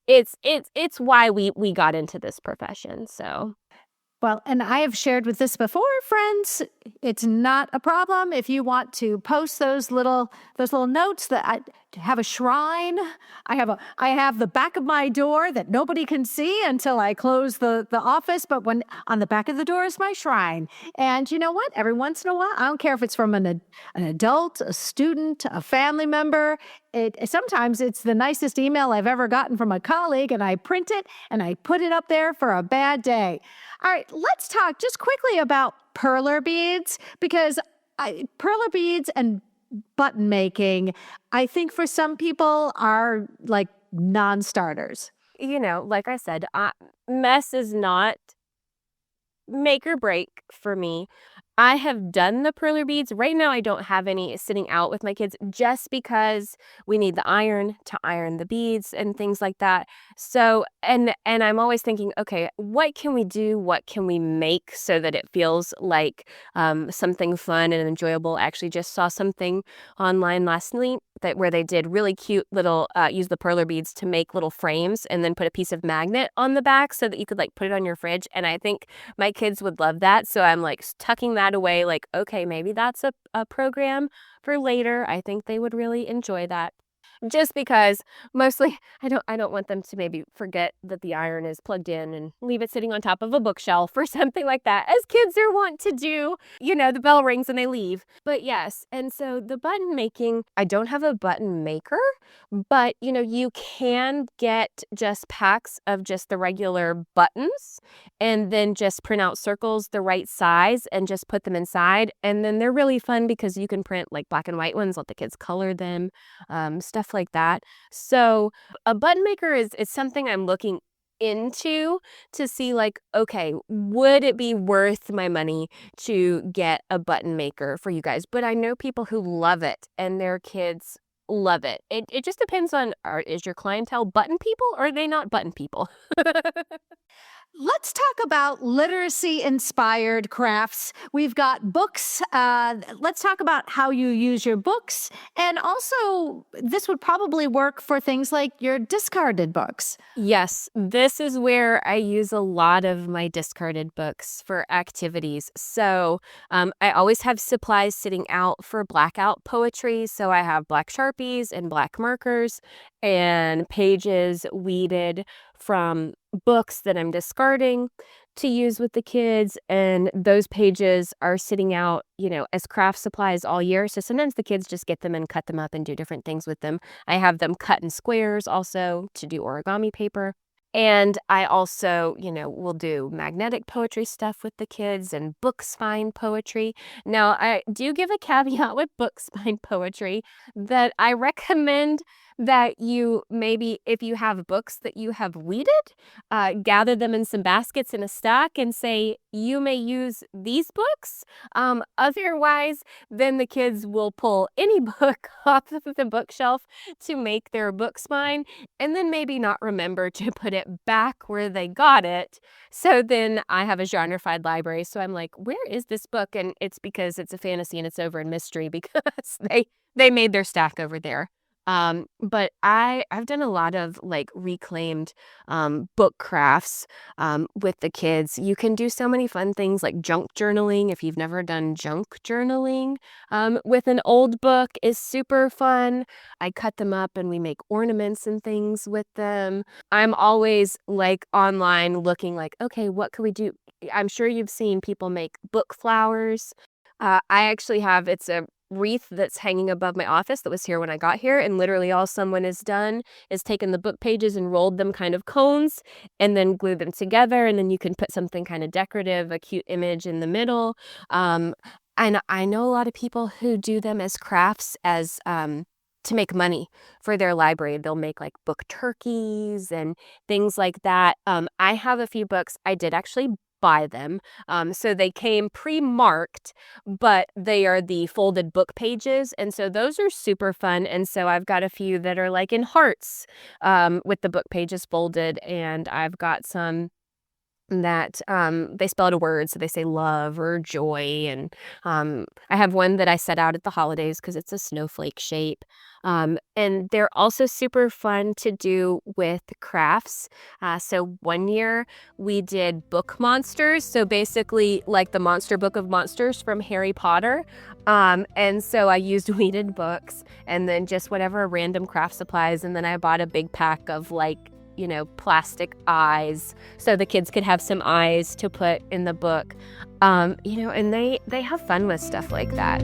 it's why we got into this profession. So. Well, and I have shared with this before, friends. It's not a problem if you want to post those little notes that I have a shrine. I have the back of my door that nobody can see until I close the office. But when on the back of the door is my shrine. And you know what? Every once in a while, I don't care if it's from an adult, a student, a family member. Sometimes it's the nicest email I've ever gotten from a colleague, and I print it and I put it up there for a bad day. All right, let's talk just quickly about perler beads, because perler beads and button making, I think for some people are like non-starters. Like I said, mess is not make or break for me. I have done the perler beads. Right now, I don't have any sitting out with my kids just because we need the iron to iron the beads and things like that. So, and I'm always thinking, okay, what can we do? What can we make so that it feels like something fun and enjoyable? I actually just saw something online last night where they did really cute little, use the perler beads to make little frames and then put a piece of magnet on the back so that you could like put it on your fridge. And I think my kids would love that. So I'm like tucking that away, like, okay, maybe that's a program for later. I think they would really enjoy that. Just because mostly I don't want them to maybe forget that the iron is plugged in and leave it sitting on top of a bookshelf or something like that, as kids are wont to do. The bell rings and they leave. But yes, and so the button making, I don't have a button maker, but you can get just packs of just the regular buttons and then just print out circles the right size and just put them inside. And then they're really fun because you can print like black and white ones, let the kids color them, stuff like that. So a button maker is something I'm looking into to see like, okay, would it be worth my money to get a button maker for you guys? But I know people who love it and their kids love it. It just depends on, is your clientele button people or are they not button people? Let's talk about literacy-inspired crafts. We've got books. Let's talk about how you use your books. And also, this would probably work for things like your discarded books. Yes, this is where I use a lot of my discarded books for activities. So I always have supplies sitting out for blackout poetry. So I have black Sharpies and black markers and pages weeded from books that I'm discarding to use with the kids. And those pages are sitting out, as craft supplies all year. So sometimes the kids just get them and cut them up and do different things with them. I have them cut in squares also to do origami paper. And I also, will do magnetic poetry stuff with the kids and book spine poetry. Now, I do give a caveat with book spine poetry that I recommend that you maybe, if you have books that you have weeded, gather them in some baskets in a stack and say, you may use these books. Otherwise, then the kids will pull any book off of the bookshelf to make their book spine and then maybe not remember to put it back where they got it. So then I have a genre-fied library. So I'm like, where is this book? And it's because it's a fantasy and it's over in mystery because they made their stack over there. But I've done a lot of like reclaimed book crafts with the kids. You can do so many fun things like junk journaling. If you've never done junk journaling with an old book is super fun. I cut them up and we make ornaments and things with them. I'm always like online looking like, okay, what could we do? I'm sure you've seen people make book flowers. I actually have, it's a wreath that's hanging above my office that was here when I got here, and literally all someone has done is taken the book pages and rolled them kind of cones and then glued them together, and then you can put something kind of decorative, a cute image in the middle. And I know a lot of people who do them as crafts as to make money for their library. They'll make like book turkeys and things like that. I have a few books. I did actually buy them. So they came pre-marked, but they are the folded book pages. And so those are super fun. And so I've got a few that are like in hearts with the book pages folded. And I've got some that they spell out a word, so they say love or joy. And I have one that I set out at the holidays because it's a snowflake shape. And they're also super fun to do with crafts. So one year we did book monsters, so basically like the Monster Book of Monsters from Harry Potter. And so I used weighted books and then just whatever random craft supplies, and then I bought a big pack of like plastic eyes so the kids could have some eyes to put in the book. And they have fun with stuff like that.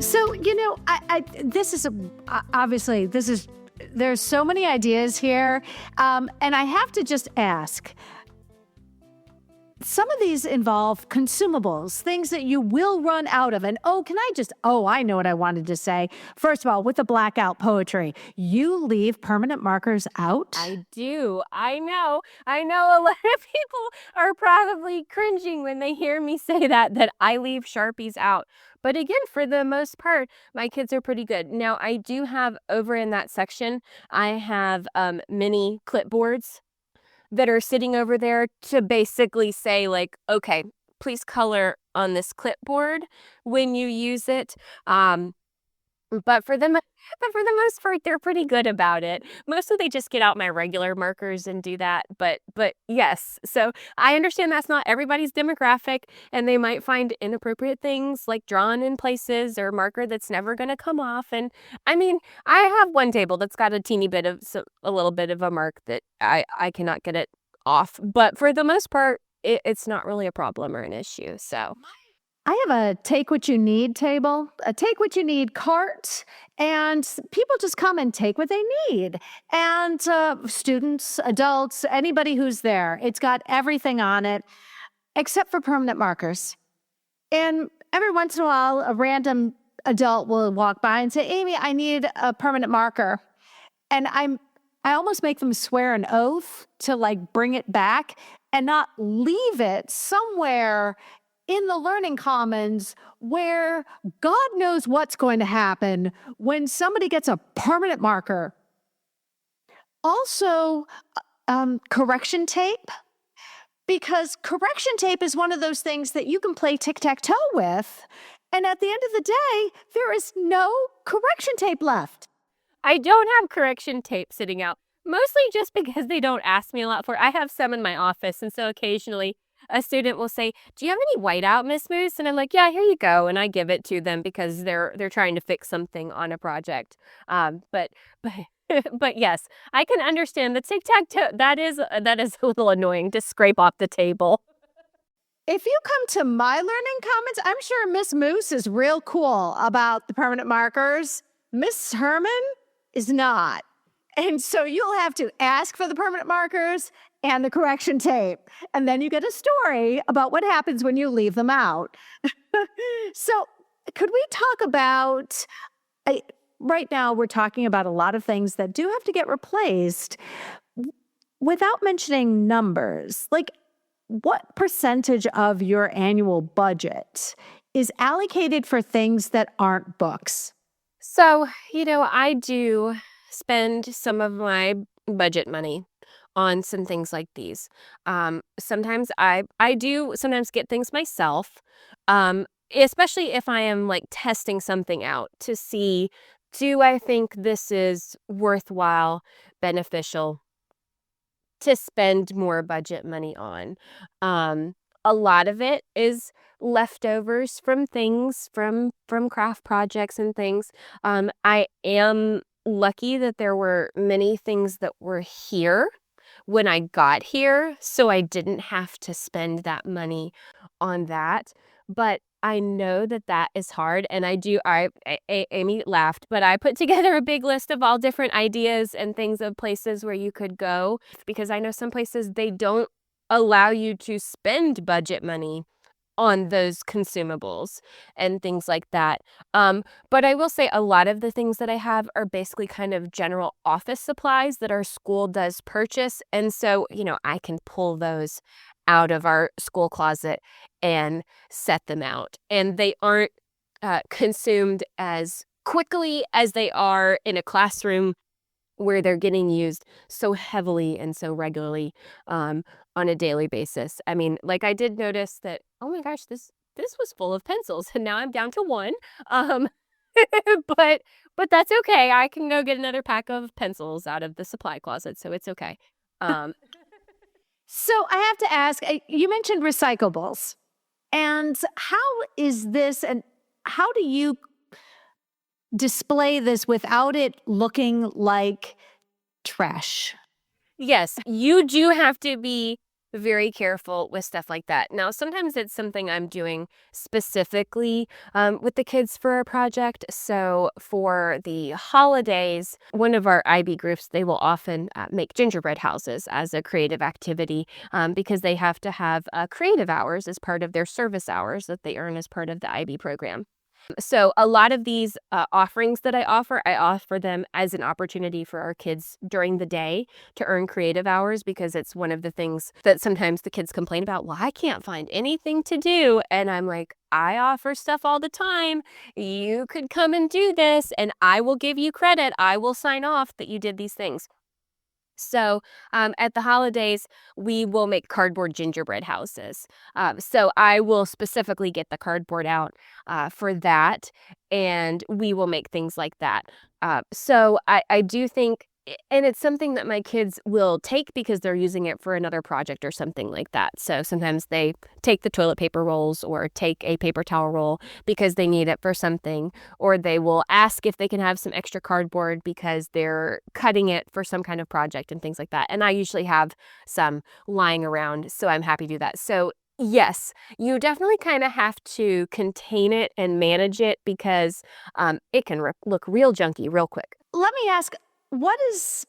So, there's so many ideas here. And I have to just ask, some of these involve consumables, things that you will run out of. And I know what I wanted to say. First of all, with the blackout poetry, you leave permanent markers out? I do. I know. A lot of people are probably cringing when they hear me say that I leave Sharpies out. But again, for the most part, my kids are pretty good. Now, I do have over in that section, I have mini clipboards that are sitting over there to basically say like, okay, please color on this clipboard when you use it. But for the most part, they're pretty good about it. Mostly they just get out my regular markers and do that. But yes, so I understand that's not everybody's demographic, and they might find inappropriate things like drawn in places or marker that's never going to come off. And I mean, I have one table that's got a little bit of a mark that I cannot get it off. But for the most part, it's not really a problem or an issue. So I have a take what you need table, a take what you need cart, and people just come and take what they need. And students, adults, anybody who's there, it's got everything on it except for permanent markers. And every once in a while, a random adult will walk by and say, Amy, I need a permanent marker. And I almost make them swear an oath to like bring it back and not leave it somewhere in the Learning Commons where God knows what's going to happen when somebody gets a permanent marker. Also, correction tape, because correction tape is one of those things that you can play tic-tac-toe with, and at the end of the day, there is no correction tape left. I don't have correction tape sitting out, mostly just because they don't ask me a lot for it. I have some in my office, and so occasionally a student will say, do you have any whiteout, Miss Moose? And I'm like, yeah, here you go. And I give it to them because they're trying to fix something on a project. But yes, I can understand the tic-tac-toe. That is a little annoying to scrape off the table. If you come to my Learning Commons, I'm sure Miss Moose is real cool about the permanent markers. Miss Herman is not. And so you'll have to ask for the permanent markers and the correction tape. And then you get a story about what happens when you leave them out. So could we talk about, right now we're talking about a lot of things that do have to get replaced without mentioning numbers. Like, what percentage of your annual budget is allocated for things that aren't books? So, I do spend some of my budget money on some things like these. Sometimes I do sometimes get things myself, especially if I am like testing something out to see, do I think this is worthwhile, beneficial to spend more budget money on. A lot of it is leftovers from things from craft projects and things. I am lucky that there were many things that were here when I got here, so I didn't have to spend that money on that. But I know that is hard, and Amy laughed, but I put together a big list of all different ideas and things of places where you could go, because I know some places they don't allow you to spend budget money on those consumables and things like that. But I will say a lot of the things that I have are basically kind of general office supplies that our school does purchase. And so, I can pull those out of our school closet and set them out. And they aren't consumed as quickly as they are in a classroom where they're getting used so heavily and so regularly on a daily basis. I mean, like I did notice that, oh my gosh, this was full of pencils and now I'm down to one. Um, but that's okay. I can go get another pack of pencils out of the supply closet, so it's okay. Um, So I have to ask, you mentioned recyclables. And how is this, and how do you display this without it looking like trash? Yes, you do have to be very careful with stuff like that. Now, sometimes it's something I'm doing specifically with the kids for a project. So for the holidays, one of our IB groups, they will often make gingerbread houses as a creative activity because they have to have creative hours as part of their service hours that they earn as part of the IB program. So a lot of these offerings that I offer them as an opportunity for our kids during the day to earn creative hours, because it's one of the things that sometimes the kids complain about. Well, I can't find anything to do. And I'm like, I offer stuff all the time. You could come and do this and I will give you credit. I will sign off that you did these things. So at the holidays, we will make cardboard gingerbread houses. So I will specifically get the cardboard out for that, and we will make things like that. So I do think, and it's something that my kids will take because they're using it for another project or something like that. So sometimes they take the toilet paper rolls or take a paper towel roll because they need it for something, or they will ask if they can have some extra cardboard because they're cutting it for some kind of project and things like that. And I usually have some lying around, so I'm happy to do that. So yes, you definitely kind of have to contain it and manage it because it can look real junky real quick. Let me ask, what has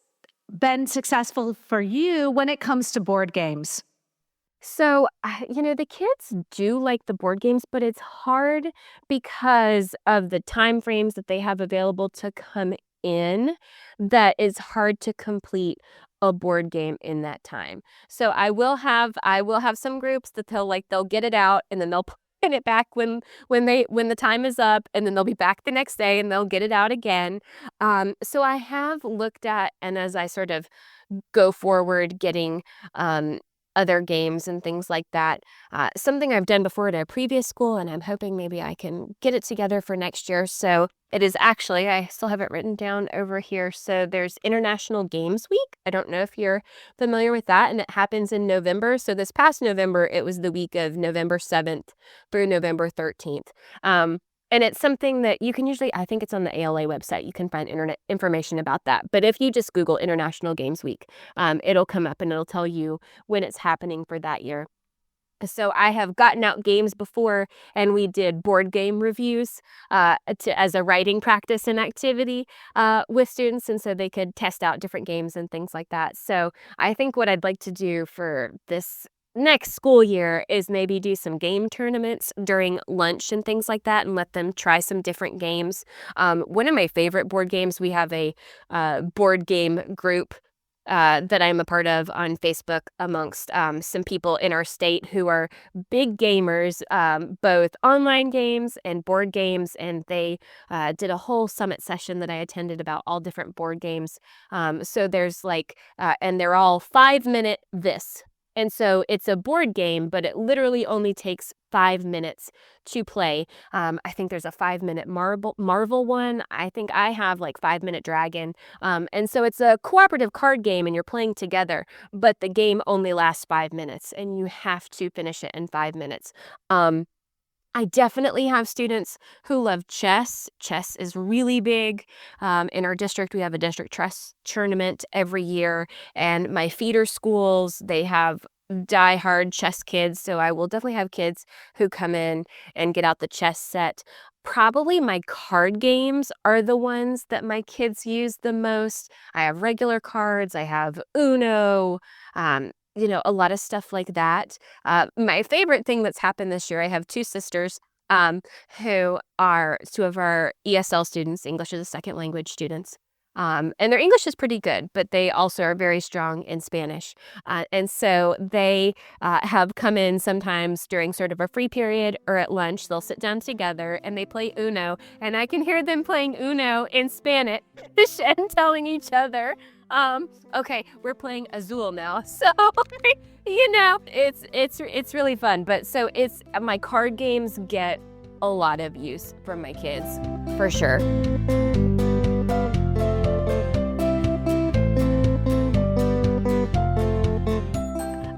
been successful for you when it comes to board games? So, the kids do like the board games, but it's hard because of the time frames that they have available to come in, that is hard to complete a board game in that time. So I will have some groups that they'll get it out and then they'll put it back when the time is up, and then they'll be back the next day and they'll get it out again. So I have looked at, and as I sort of go forward getting um, other games and things like that. Something I've done before at a previous school, and I'm hoping maybe I can get it together for next year. So it is actually, I still have it written down over here. So there's International Games Week. I don't know if you're familiar with that, and it happens in November. So this past November, it was the week of November 7th through November 13th. And it's something that you can usually, I think it's on the ALA website, you can find internet information about that. But if you just Google International Games Week, it'll come up and it'll tell you when it's happening for that year. So I have gotten out games before, and we did board game reviews as a writing practice and activity with students, and so they could test out different games and things like that. So I think what I'd like to do for this next school year is maybe do some game tournaments during lunch and things like that, and let them try some different games. One of my favorite board games, we have a board game group that I'm a part of on Facebook amongst some people in our state who are big gamers, both online games and board games. And they did a whole summit session that I attended about all different board games. So there's and they're all 5-minute this. And so it's a board game, but it literally only takes 5 minutes to play. I think there's a 5-minute Marvel one. I think I have 5-minute Dragon. And so it's a cooperative card game and you're playing together, but the game only lasts 5 minutes and you have to finish it in 5 minutes. I definitely have students who love chess. Chess is really big. In our district, we have a district chess tournament every year, and my feeder schools, they have die-hard chess kids, so I will definitely have kids who come in and get out the chess set. Probably my card games are the ones that my kids use the most. I have regular cards. I have Uno. a lot of stuff like that. My favorite thing that's happened this year, I have two sisters who are two of our ESL students, English as a second language students. And their English is pretty good, but they also are very strong in Spanish. And so they have come in sometimes during sort of a free period or at lunch. They'll sit down together and they play Uno. And I can hear them playing Uno in Spanish and telling each other, okay, we're playing Azul now. So, it's really fun. But so my card games get a lot of use from my kids, for sure.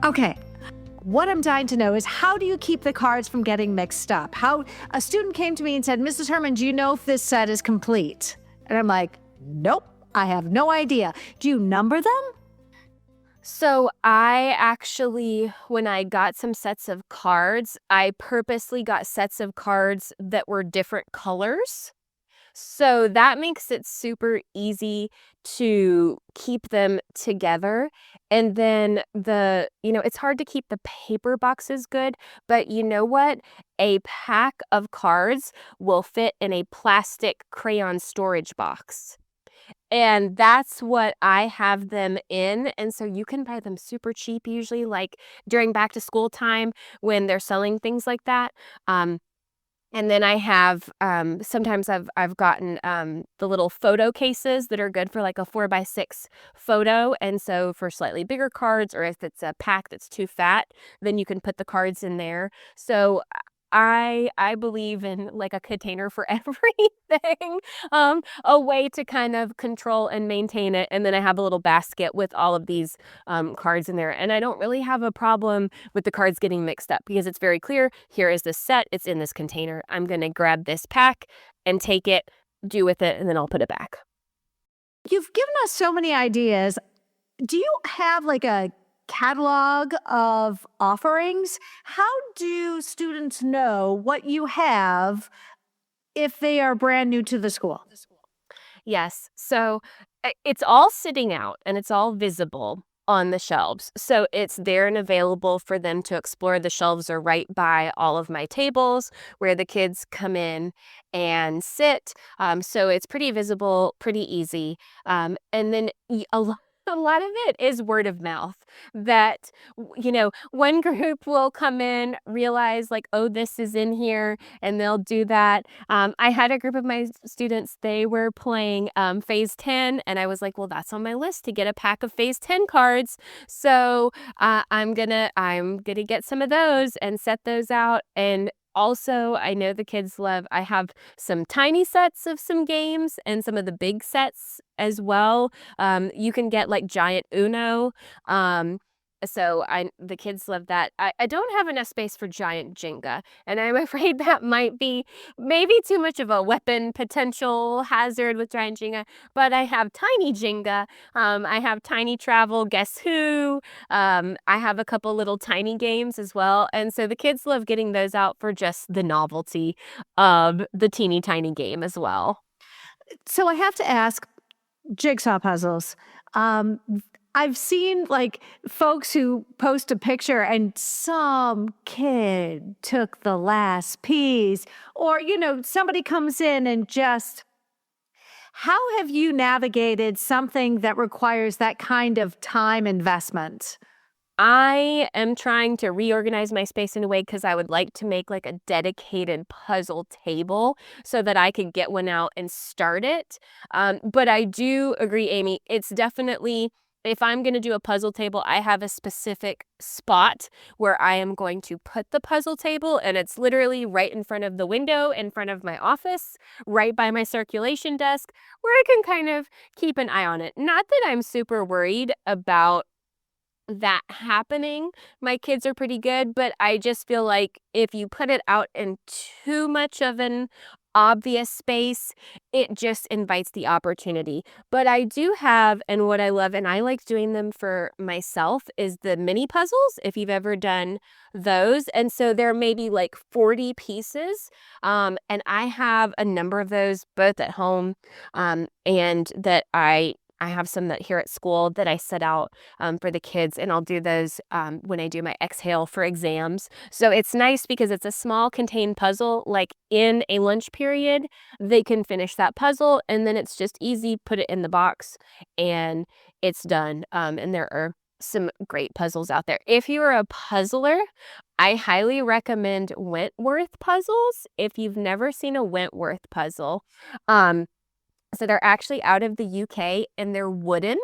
Okay. What I'm dying to know is, how do you keep the cards from getting mixed up? How a student came to me and said, Mrs. Herman, do you know if this set is complete? And I'm like, nope, I have no idea. Do you number them? So I actually, when I got some sets of cards, I purposely got sets of cards that were different colors. So that makes it super easy to keep them together. And then it's hard to keep the paper boxes good, but you know what? A pack of cards will fit in a plastic crayon storage box. And that's what I have them in. And so you can buy them super cheap, usually like during back to school time when they're selling things like that. And then I have, sometimes I've gotten the little photo cases that are good for like a 4x6 photo. And so for slightly bigger cards, or if it's a pack that's too fat, then you can put the cards in there. So I believe in like a container for everything, a way to kind of control and maintain it. And then I have a little basket with all of these cards in there. And I don't really have a problem with the cards getting mixed up because it's very clear. Here is this set. It's in this container. I'm going to grab this pack and take it, do with it, and then I'll put it back. You've given us so many ideas. Do you have like a catalog of offerings? How do students know what you have if they are brand new to the school? Yes. So it's all sitting out and it's all visible on the shelves. So it's there and available for them to explore. The shelves are right by all of my tables where the kids come in and sit. So it's pretty visible, pretty easy. And then a lot of it is word of mouth that, one group will come in, realize like, oh, this is in here, and they'll do that. I had a group of my students, they were playing Phase 10, and I was like, well, that's on my list to get a pack of Phase 10 cards. So I'm gonna get some of those and set those out. And also, I know the kids I have some tiny sets of some games and some of the big sets as well. You can get like giant Uno. So the kids love that. I don't have enough space for giant Jenga, and I'm afraid that might be maybe too much of a weapon potential hazard with giant Jenga, but I have tiny Jenga. I have tiny travel, guess who? I have a couple little tiny games as well, and so the kids love getting those out for just the novelty of the teeny tiny game as well. So I have to ask, jigsaw puzzles. I've seen like folks who post a picture and some kid took the last piece, or, somebody comes in and just, how have you navigated something that requires that kind of time investment? I am trying to reorganize my space in a way because I would like to make like a dedicated puzzle table so that I could get one out and start it. But I do agree, Amy, it's definitely, if I'm going to do a puzzle table, I have a specific spot where I am going to put the puzzle table, and it's literally right in front of the window, in front of my office, right by my circulation desk, where I can kind of keep an eye on it. Not that I'm super worried about that happening. My kids are pretty good, but I just feel like if you put it out in too much of an obvious space, it just invites the opportunity. But I do have, and what I love, and I like doing them for myself, is the mini puzzles, if you've ever done those. And so there may be like 40 pieces, and I have a number of those both at home and that I I have some that here at school that I set out for the kids, and I'll do those when I do my exhale for exams. So it's nice because it's a small contained puzzle. Like in a lunch period, they can finish that puzzle, and then it's just easy, put it in the box, and it's done. And there are some great puzzles out there. If you are a puzzler, I highly recommend Wentworth puzzles. If you've never seen a Wentworth puzzle, so they're actually out of the UK and they're wooden,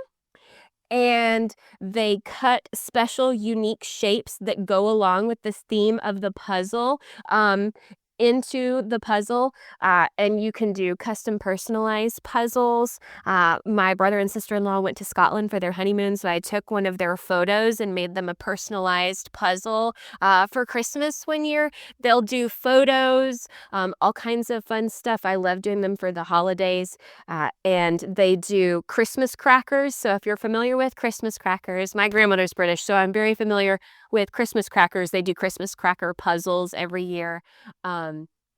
and they cut special unique shapes that go along with this theme of the puzzle into the puzzle, and you can do custom personalized puzzles. My brother and sister-in-law went to Scotland for their honeymoon, so I took one of their photos and made them a personalized puzzle for Christmas one year. They'll do photos, all kinds of fun stuff. I love doing them for the holidays, and they do Christmas crackers. So if you're familiar with Christmas crackers, my grandmother's British, so I'm very familiar with Christmas crackers. They do Christmas cracker puzzles every year.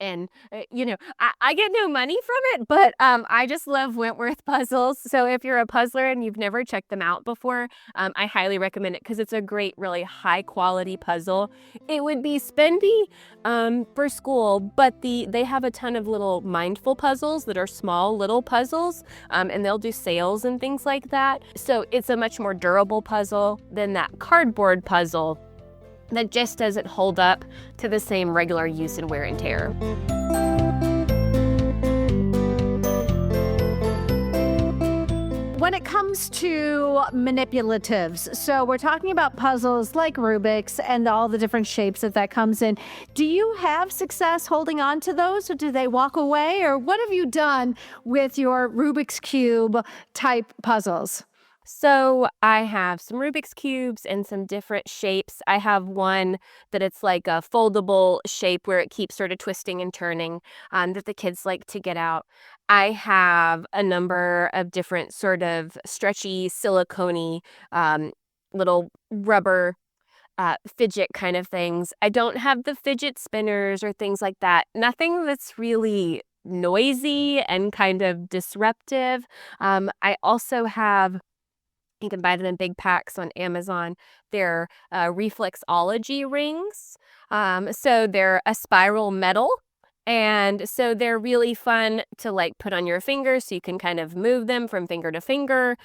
And I get no money from it, but I just love Wentworth puzzles. So if you're a puzzler and you've never checked them out before, I highly recommend it because it's a great, really high quality puzzle. It would be spendy for school, but they have a ton of little mindful puzzles that are small little puzzles, and they'll do sales and things like that. So it's a much more durable puzzle than that cardboard puzzle that just doesn't hold up to the same regular use and wear and tear. When it comes to manipulatives, so we're talking about puzzles like Rubik's and all the different shapes that comes in. Do you have success holding on to those, or do they walk away? Or what have you done with your Rubik's Cube type puzzles? So I have some Rubik's Cubes and some different shapes. I have one that it's like a foldable shape where it keeps sort of twisting and turning, that the kids like to get out. I have a number of different sort of stretchy, silicone little rubber fidget kind of things. I don't have the fidget spinners or things like that. Nothing that's really noisy and kind of disruptive. I also have, you can buy them in big packs on Amazon. They're reflexology rings. So they're a spiral metal. And so they're really fun to like put on your fingers so you can kind of move them from finger to finger,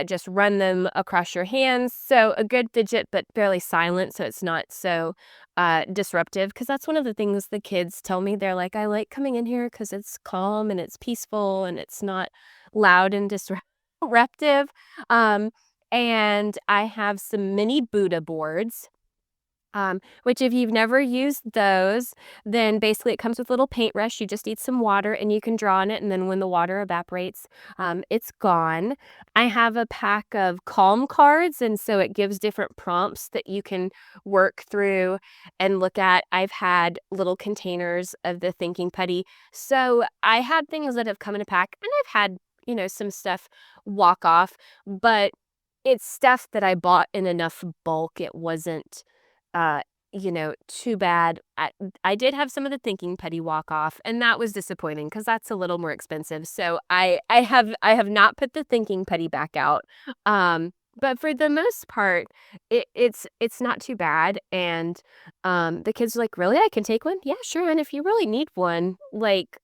just run them across your hands. So a good fidget, but fairly silent so it's not so disruptive, because that's one of the things the kids tell me. They're like, I like coming in here because it's calm and it's peaceful and it's not loud and disruptive. And I have some mini Buddha boards, which if you've never used those, then basically it comes with a little paintbrush. You just need some water and you can draw on it. And then when the water evaporates, it's gone. I have a pack of calm cards. And so it gives different prompts that you can work through and look at. I've had little containers of the thinking putty. So I had things that have come in a pack, and I've had, some stuff walk off, but it's stuff that I bought in enough bulk. It wasn't too bad. I did have some of the thinking putty walk off, and that was disappointing because that's a little more expensive. So I have not put the thinking putty back out. But for the most part, it's not too bad. And the kids are like, really? I can take one? Yeah, sure. And if you really need one, like,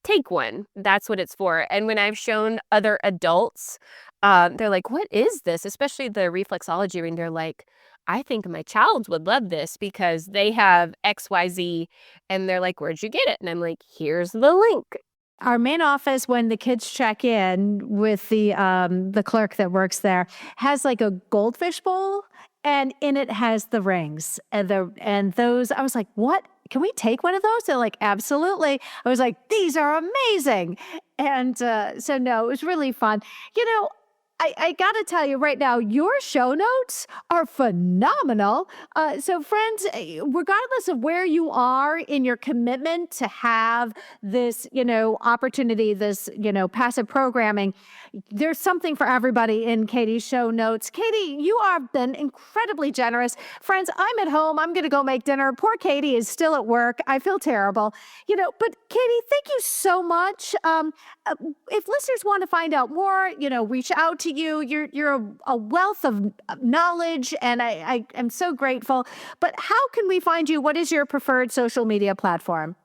take one. That's what it's for. And when I've shown other adults, they're like, what is this? Especially the reflexology ring. They're like, I think my child would love this because they have XYZ. And they're like, where'd you get it? And I'm like, here's the link. Our main office, when the kids check in with the clerk that works there, has like a goldfish bowl, and in it has the rings and those. I was like, what? Can we take one of those? They're like, absolutely. I was like, these are amazing. And so no, it was really fun. I got to tell you right now, your show notes are phenomenal. So, friends, regardless of where you are in your commitment to have this, opportunity, this, passive programming, there's something for everybody in Katie's show notes. Katie, you have been incredibly generous. Friends, I'm at home. I'm going to go make dinner. Poor Katie is still at work. I feel terrible. But Katie, thank you so much. If listeners want to find out more, reach out to you. You're a wealth of knowledge, and I am so grateful. But how can we find you? What is your preferred social media platform?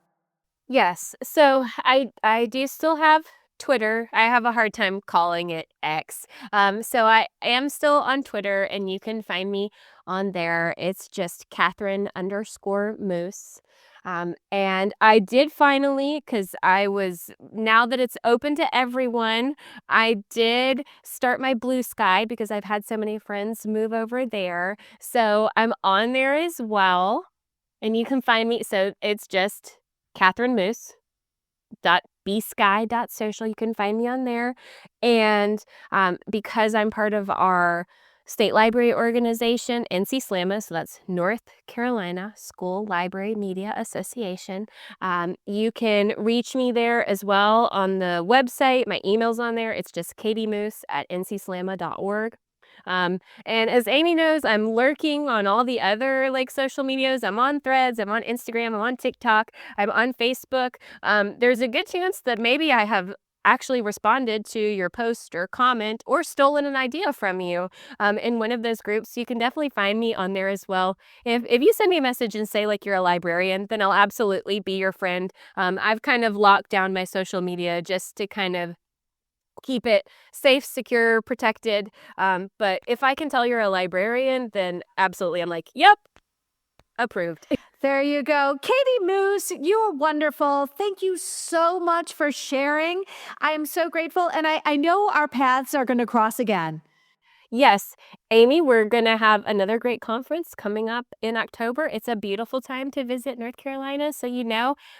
Yes. So I do still have Twitter. I have a hard time calling it X. So I am still on Twitter, and you can find me on there. It's just Catherine_Moose. And I did finally, because now that it's open to everyone, I did start my Blue Sky because I've had so many friends move over there. So I'm on there as well. And you can find me. So it's just CatherineMoose.bsky.social. You can find me on there. And because I'm part of our state library organization, NC SLAMA, so that's North Carolina School Library Media Association, you can reach me there as well on the website. My email's on there. It's just katiemoose@ncslama.org. And as Amy knows, I'm lurking on all the other social medias. I'm on Threads, I'm on Instagram, I'm on TikTok, I'm on Facebook. There's a good chance that maybe I have actually responded to your post or comment or stolen an idea from you in one of those groups. You can definitely find me on there as well. If you send me a message and say you're a librarian, then I'll absolutely be your friend. I've kind of locked down my social media just to kind of keep it safe, secure, protected. But if I can tell you're a librarian, then absolutely. I'm yep, approved. There you go. Katie Moose, you are wonderful. Thank you so much for sharing. I am so grateful. And I know our paths are going to cross again. Yes, Amy, we're going to have another great conference coming up in October. It's a beautiful time to visit North Carolina. So,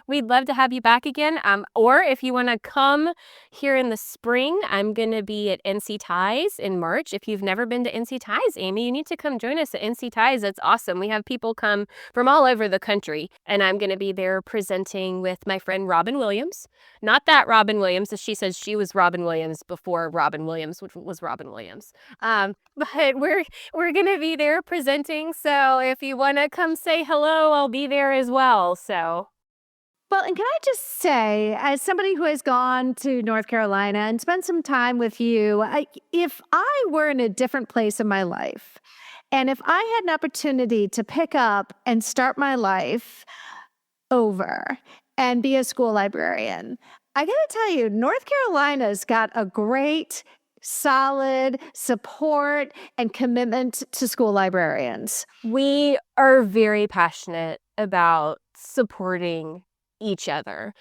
we'd love to have you back again. Or if you want to come here in the spring, I'm going to be at NC Ties in March. If you've never been to NC Ties, Amy, you need to come join us at NC Ties. It's awesome. We have people come from all over the country, and I'm going to be there presenting with my friend Robin Williams. Not that Robin Williams, as she says she was Robin Williams before Robin Williams was Robin Williams. But we're going to be there presenting. So if you want to come say hello, I'll be there as well. So. Well, and can I just say, as somebody who has gone to North Carolina and spent some time with you, if I were in a different place in my life, and if I had an opportunity to pick up and start my life over and be a school librarian, I got to tell you, North Carolina's got a great solid support and commitment to school librarians. We are very passionate about supporting each other.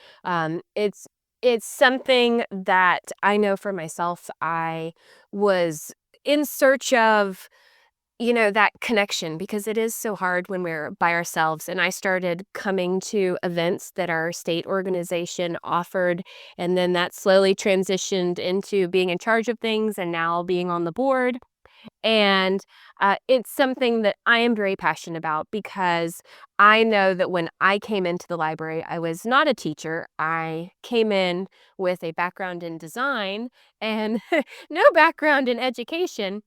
It's something that I know for myself. I was in search of that connection, because it is so hard when we're by ourselves. And I started coming to events that our state organization offered, and then that slowly transitioned into being in charge of things and now being on the board. And it's something that I am very passionate about, because I know that when I came into the library, I was not a teacher. I came in with a background in design and no background in education,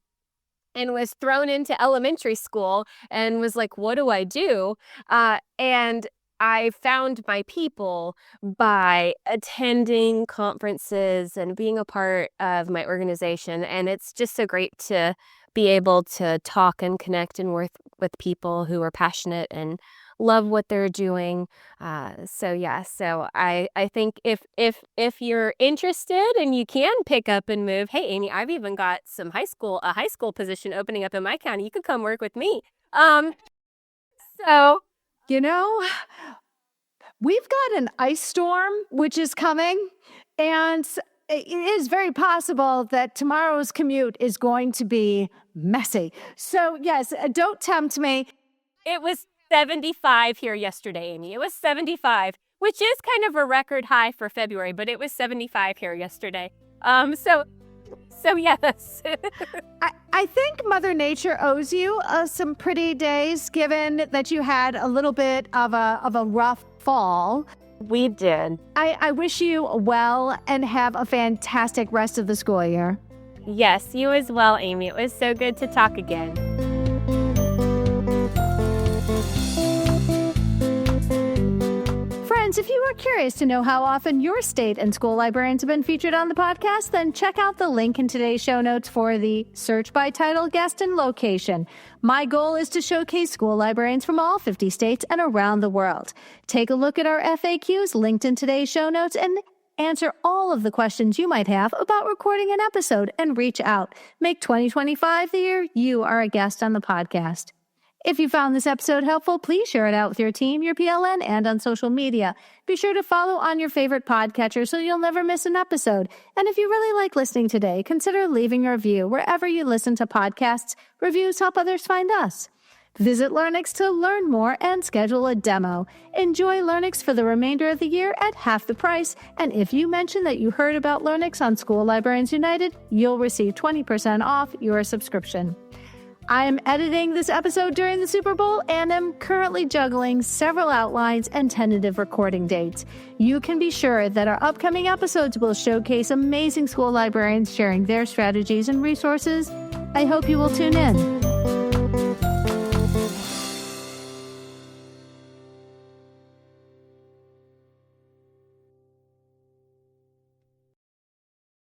and was thrown into elementary school and was what do I do? And I found my people by attending conferences and being a part of my organization. And it's just so great to be able to talk and connect and work with people who are passionate and love what they're doing. So I think if you're interested and you can pick up and move, hey Amy, I've even got a high school position opening up in my county. You could come work with me. So we've got an ice storm which is coming, and it is very possible that tomorrow's commute is going to be messy. So yes, don't tempt me. It was 75 here yesterday, Amy. It was 75, which is kind of a record high for February, but it was 75 here yesterday. So So yes. I think Mother Nature owes you some pretty days, given that you had a little bit of a rough fall. We did. I wish you well and have a fantastic rest of the school year. Yes, you as well, Amy. It was so good to talk again. Friends, if you are curious to know how often your state and school librarians have been featured on the podcast, then check out the link in today's show notes for the search by title, guest, and location. My goal is to showcase school librarians from all 50 states and around the world. Take a look at our FAQs linked in today's show notes and answer all of the questions you might have about recording an episode and reach out. Make 2025 the year you are a guest on the podcast. If you found this episode helpful, please share it out with your team, your PLN, and on social media. Be sure to follow on your favorite podcatcher so you'll never miss an episode. And if you really like listening today, consider leaving a review wherever you listen to podcasts. Reviews help others find us. Visit Learnix to learn more and schedule a demo. Enjoy Learnix for the remainder of the year at half the price. And if you mention that you heard about Learnix on School Librarians United, you'll receive 20% off your subscription. I am editing this episode during the Super Bowl and am currently juggling several outlines and tentative recording dates. You can be sure that our upcoming episodes will showcase amazing school librarians sharing their strategies and resources. I hope you will tune in.